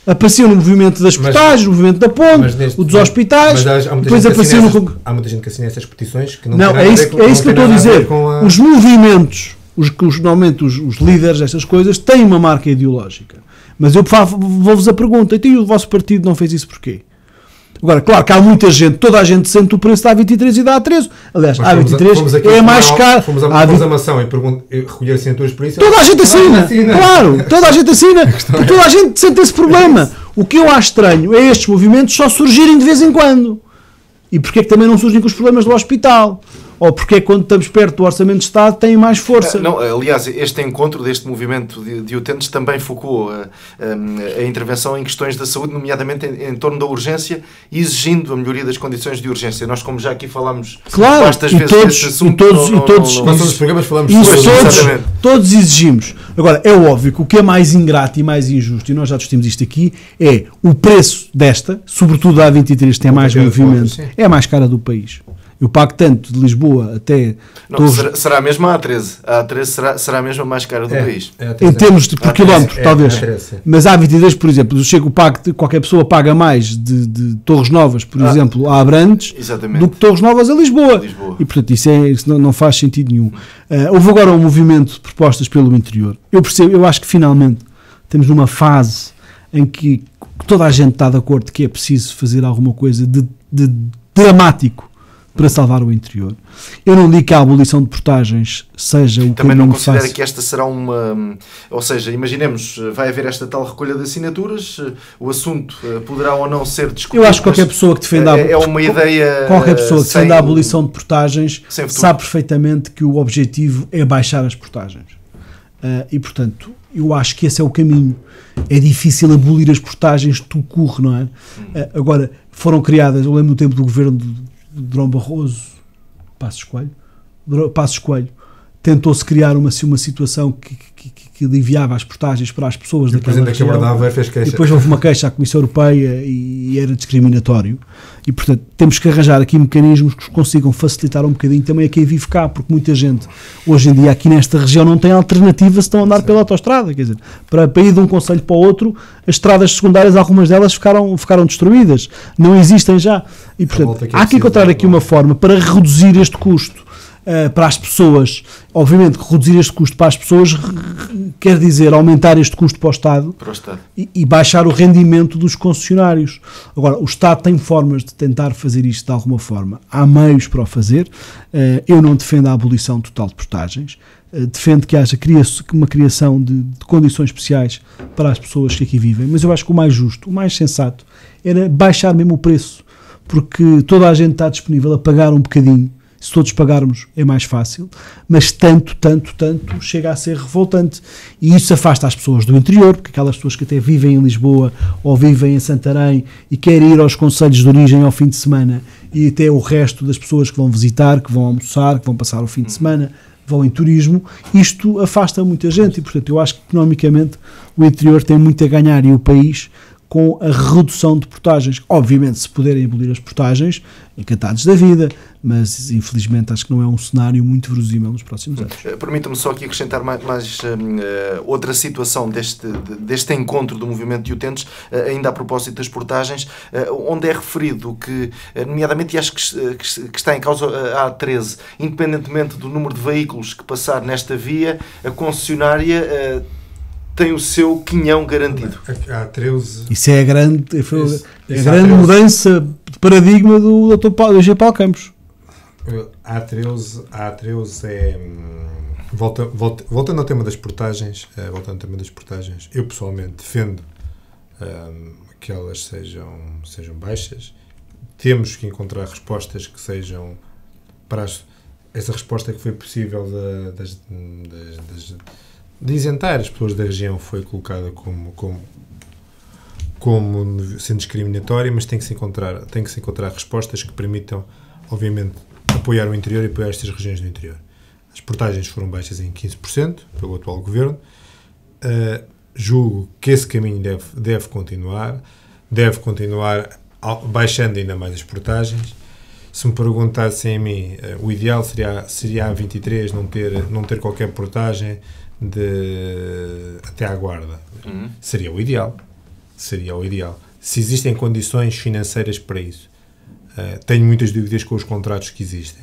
Apareciam no movimento das portagens, no movimento da ponte, o dos hospitais, depois apareciam no... Há muita gente que assina essas petições que não tem nada a ver com... É isso que eu estou a dizer. Os movimentos, normalmente os líderes destas coisas, têm uma marca ideológica. Mas eu vou-vos a pergunta, e o vosso partido não fez isso porquê? Agora, claro que há muita gente, toda a gente sente o preço da A23 e da A13. Aliás, a A23 é mais cara. Fomos a Mação e recolher assinaturas por isso. Toda a gente assina. Claro, toda a gente assina. Toda a gente sente esse problema. O que eu acho estranho é estes movimentos só surgirem de vez em quando. E porquê é que também não surgem com os problemas do hospital? Ou porque é que quando estamos perto do Orçamento de Estado têm mais força? Não, aliás, este encontro deste movimento de utentes também focou a intervenção em questões da saúde, nomeadamente em torno da urgência, exigindo a melhoria das condições de urgência. Nós, como já aqui falámos bastas vezes deste assunto, todos os programas falamos todos exigimos. Agora, é óbvio que o que é mais ingrato e mais injusto, e nós já discutimos isto aqui, é o preço desta, sobretudo da A23, que tem mais movimento, é a mais cara do país. Eu pago tanto de Lisboa até... Não, será mesmo a A13. A A13 será mesmo a mais cara do país. Em termos de por quilómetro, talvez. Mas a A23, por exemplo, qualquer pessoa paga mais de Torres Novas, por exemplo, a Abrantes, do que Torres Novas a Lisboa. E, portanto, isso não faz sentido nenhum. Houve agora um movimento de propostas pelo interior. Eu acho que, finalmente, temos numa fase em que toda a gente está de acordo que é preciso fazer alguma coisa de dramático para salvar o interior. Eu não digo que a abolição de portagens seja o também não considera que esta será uma... Ou seja, imaginemos, vai haver esta tal recolha de assinaturas, o assunto poderá ou não ser discutido. Eu acho que qualquer pessoa que defenda qualquer pessoa que defenda a abolição de portagens sabe perfeitamente que o objetivo é baixar as portagens. E, portanto, eu acho que esse é o caminho. É difícil abolir as portagens de tudo corre, não é? Agora, foram criadas, eu lembro do tempo do governo de Durão Barroso, Passos Coelho, tentou-se criar uma situação que aliviava as portagens para as pessoas daquela região. E depois houve uma queixa à Comissão Europeia e era discriminatório. E, portanto, temos que arranjar aqui mecanismos que consigam facilitar um bocadinho também a quem vive cá, porque muita gente, hoje em dia, aqui nesta região, não tem alternativa se estão a andar pela autoestrada. Quer dizer, para ir de um concelho para o outro, as estradas secundárias, algumas delas ficaram destruídas. Não existem já. E, portanto, há que encontrar aqui uma forma para reduzir este custo. Para as pessoas, obviamente que reduzir este custo para as pessoas quer dizer aumentar este custo para o Estado, e baixar o rendimento dos concessionários. Agora, o Estado tem formas de tentar fazer isto de alguma forma, há meios para o fazer. Eu não defendo a abolição total de portagens, defendo que haja uma criação de condições especiais para as pessoas que aqui vivem, mas eu acho que o mais justo, o mais sensato era baixar mesmo o preço, porque toda a gente está disponível a pagar um bocadinho. se todos pagarmos é mais fácil, mas tanto chega a ser revoltante, e isso afasta as pessoas do interior, porque aquelas pessoas que até vivem em Lisboa ou vivem em Santarém e querem ir aos concelhos de origem ao fim de semana, e até o resto das pessoas que vão visitar, que vão almoçar, que vão passar o fim de semana, vão em turismo, isto afasta muita gente, e portanto eu acho que economicamente o interior tem muito a ganhar, e o país, com a redução de portagens. Obviamente, se puderem abolir as portagens, encantados da vida, mas infelizmente acho que não é um cenário muito verosímil nos próximos anos. Permita-me só aqui acrescentar mais outra situação deste encontro do movimento de utentes, ainda a propósito das portagens, onde é referido que, nomeadamente, e acho que está em causa a A13, independentemente do número de veículos que passar nesta via, a concessionária tem o seu quinhão garantido. Há 13... Isso é a grande mudança de paradigma do Dr. Paulo Campos. A A13 é... Voltando ao tema das portagens, eu pessoalmente defendo que elas sejam baixas. Temos que encontrar respostas que sejam para essa resposta que foi possível de isentar as pessoas da região foi colocada como sendo discriminatória, mas tem que se encontrar respostas que permitam, obviamente, apoiar o interior e apoiar estas regiões do interior. As portagens foram baixas em 15% pelo atual governo. Julgo que esse caminho deve continuar baixando ainda mais as portagens. Se me perguntassem a mim, o ideal seria a 23 não ter qualquer portagem até à guarda. Seria o ideal. Se existem condições financeiras para isso. Tenho muitas dúvidas com os contratos que existem.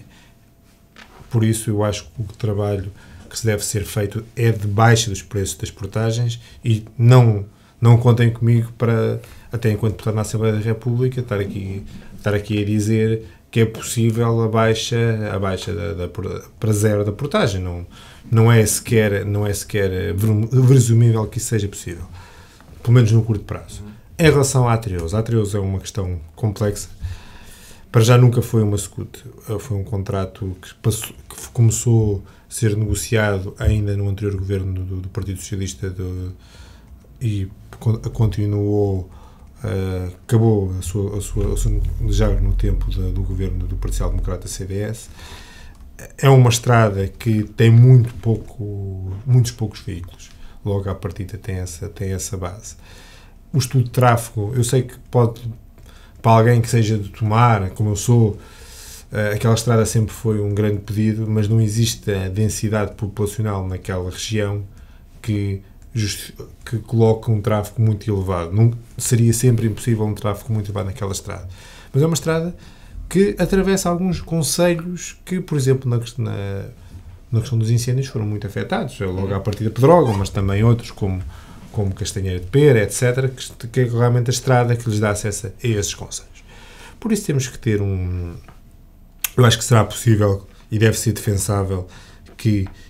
Por isso, eu acho que o trabalho que se deve ser feito é de baixa dos preços das portagens, e não contem comigo para, até enquanto deputado na Assembleia da República, estar aqui a dizer que é possível a baixa para zero da portagem. Não é sequer presumível que isso seja possível, pelo menos no curto prazo. Em relação à A13, a A13 é uma questão complexa. Para já nunca foi uma SCUT, foi um contrato que começou a ser negociado ainda no anterior governo do Partido Socialista e continuou, acabou já no tempo do governo do Partido Social Democrata CDS. É uma estrada que tem muitos poucos veículos. Logo à partida tem essa base. O estudo de tráfego, eu sei que pode, para alguém que seja de Tomar, como eu sou, aquela estrada sempre foi um grande pedido, mas não existe a densidade populacional naquela região que coloque um tráfego muito elevado. Não, seria sempre impossível um tráfego muito elevado naquela estrada. Mas é uma estrada que atravessa alguns concelhos que, por exemplo, na questão dos incêndios foram muito afetados. Logo à partida Pedrógão, mas também outros como Castanheira de Pera, etc., que é realmente a estrada que lhes dá acesso a esses concelhos. Por isso temos que ter eu acho que será possível e deve ser defensável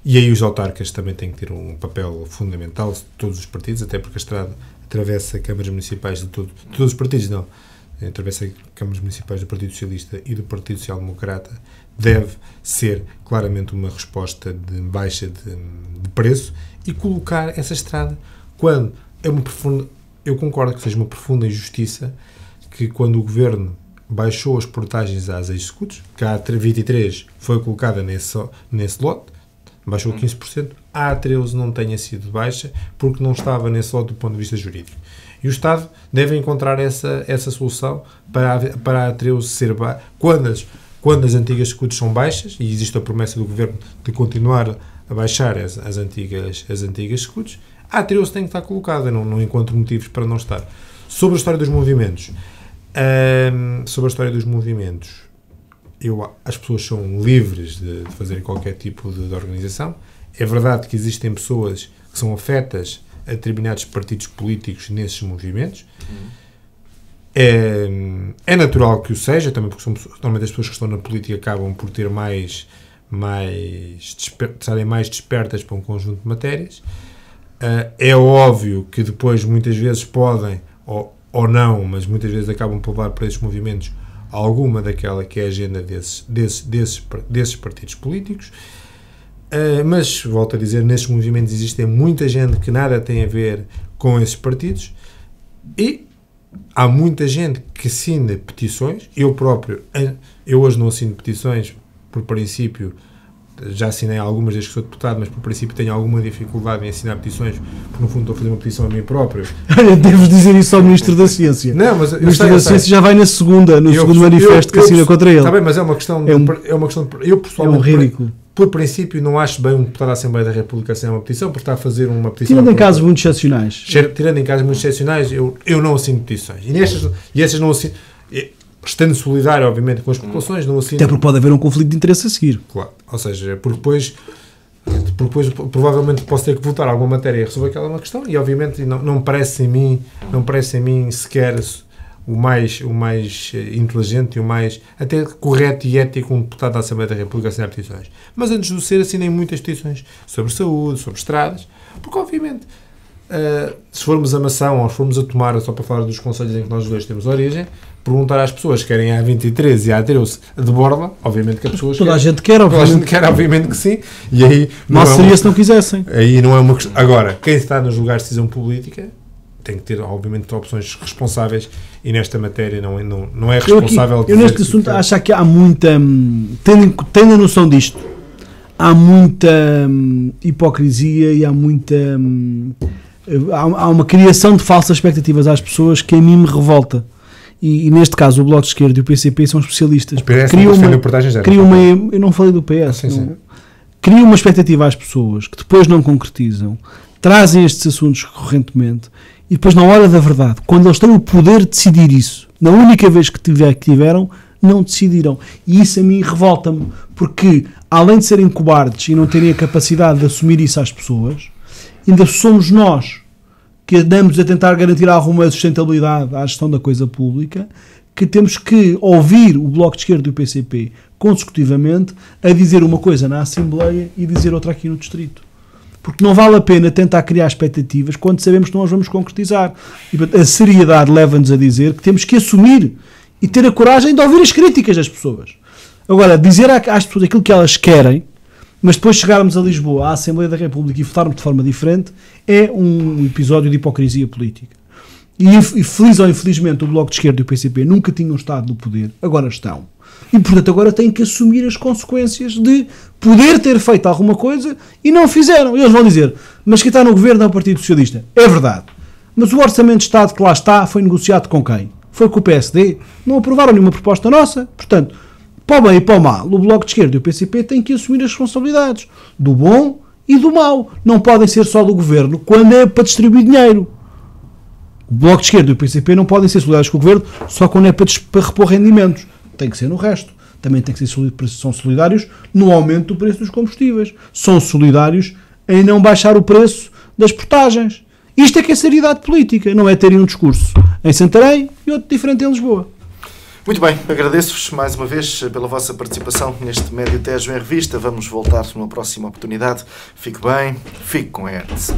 e aí os autarcas também têm que ter um papel fundamental de todos os partidos, até porque a estrada atravessa câmaras municipais de todos os partidos, não. Atravessa câmaras municipais do Partido Socialista e do Partido Social Democrata, deve ser claramente uma resposta de baixa de preço e colocar essa estrada quando eu concordo que seja uma profunda injustiça que quando o Governo baixou as portagens às ex-SCUTs, que a A23 foi colocada nesse lote, baixou 15%, a A13 não tenha sido baixa porque não estava nesse lote do ponto de vista jurídico. E o Estado deve encontrar essa solução para a A13 ser baixa. Quando as antigas SCUTs são baixas, e existe a promessa do Governo de continuar a baixar as antigas SCUTs, a A13 tem que estar colocada, não encontro motivos para não estar. Sobre a história dos movimentos, as pessoas são livres de fazerem qualquer tipo de organização. É verdade que existem pessoas que são afetas a determinados partidos políticos nesses movimentos. É natural que o seja, também porque normalmente as pessoas que estão na política acabam por ter estarem mais despertas para um conjunto de matérias. É óbvio que depois muitas vezes podem, ou não, mas muitas vezes acabam por levar para esses movimentos alguma daquela que é a agenda desses partidos políticos. Mas, volto a dizer, nesses movimentos existe muita gente que nada tem a ver com esses partidos e há muita gente que assina petições. Eu próprio, eu hoje não assino petições, por princípio, já assinei algumas desde que sou deputado, mas por princípio tenho alguma dificuldade em assinar petições, porque no fundo estou a fazer uma petição a mim próprio. Devo dizer isso ao Ministro da Ciência. Não, mas o Ministro da Ciência já vai no segundo manifesto que assina contra ele. Está bem, mas é uma questão de, eu pessoalmente, ridículo. Por princípio, não acho bem um deputado da Assembleia da República assinar uma petição, porque está a fazer uma petição... Tirando em casos muito excepcionais. Tirando em casos muito excepcionais, eu não assino petições. E essas não assino... Estando solidário, obviamente, com as populações, não assino... Até porque pode haver um conflito de interesse a seguir. Claro. Ou seja, porque depois provavelmente posso ter que votar alguma matéria e resolver aquela uma questão, e obviamente não me parece em mim sequer o mais inteligente e o mais até correto e ético um deputado da Assembleia da República assinar petições. Mas antes de ser, assinei muitas petições sobre saúde, sobre estradas, porque obviamente se formos a Mação ou se formos a Tomar, só para falar dos concelhos em que nós dois temos origem, perguntar às pessoas que querem a A23 e a A13 de Borla, obviamente que as pessoas toda a gente quer, obviamente. Toda a gente quer, obviamente que sim. E aí mal seria se não quisessem. Aí não é uma questão. Agora, quem está nos lugares de decisão política tem que ter, obviamente, opções responsáveis, e nesta matéria não é responsável. Eu neste assunto acho que há muita... Tendo a noção disto, há muita hipocrisia e há muita... Há uma criação de falsas expectativas às pessoas que a mim me revolta. E neste caso o Bloco de Esquerda e o PCP são especialistas. O PS não eu não falei do PS. Sim. Criam uma expectativa às pessoas que depois não concretizam, trazem estes assuntos recorrentemente e depois na hora da verdade, quando eles têm o poder de decidir isso, na única vez que tiveram, não decidiram. E isso a mim revolta-me, porque além de serem cobardes e não terem a capacidade de assumir isso às pessoas, ainda somos nós que andamos a tentar garantir alguma sustentabilidade à gestão da coisa pública, que temos que ouvir o Bloco de Esquerda e o PCP consecutivamente a dizer uma coisa na Assembleia e dizer outra aqui no Distrito. Porque não vale a pena tentar criar expectativas quando sabemos que nós vamos concretizar. E a seriedade leva-nos a dizer que temos que assumir e ter a coragem de ouvir as críticas das pessoas. Agora, dizer às pessoas aquilo que elas querem, mas depois chegarmos a Lisboa, à Assembleia da República, e votarmos de forma diferente, é um episódio de hipocrisia política. E feliz ou infelizmente o Bloco de Esquerda e o PCP nunca tinham estado no poder, agora estão. E portanto agora têm que assumir as consequências de poder ter feito alguma coisa e não fizeram. E eles vão dizer, mas quem está no governo é o Partido Socialista. É verdade. Mas o Orçamento de Estado que lá está foi negociado com quem? Foi com o PSD. Não aprovaram nenhuma proposta nossa. Portanto, para o bem e para o mal, o Bloco de Esquerda e o PCP têm que assumir as responsabilidades do bom e do mau. Não podem ser só do governo quando é para distribuir dinheiro. O Bloco de Esquerda e o PCP não podem ser solidários com o governo só quando é para repor rendimentos. Tem que ser no resto. Também tem que ser são solidários no aumento do preço dos combustíveis. São solidários em não baixar o preço das portagens. Isto é que é seriedade política, não é terem um discurso em Santarém e outro diferente em Lisboa. Muito bem, agradeço-vos mais uma vez pela vossa participação neste Médio Tejo em Revista. Vamos voltar numa próxima oportunidade. Fique bem, fique com a ERTE.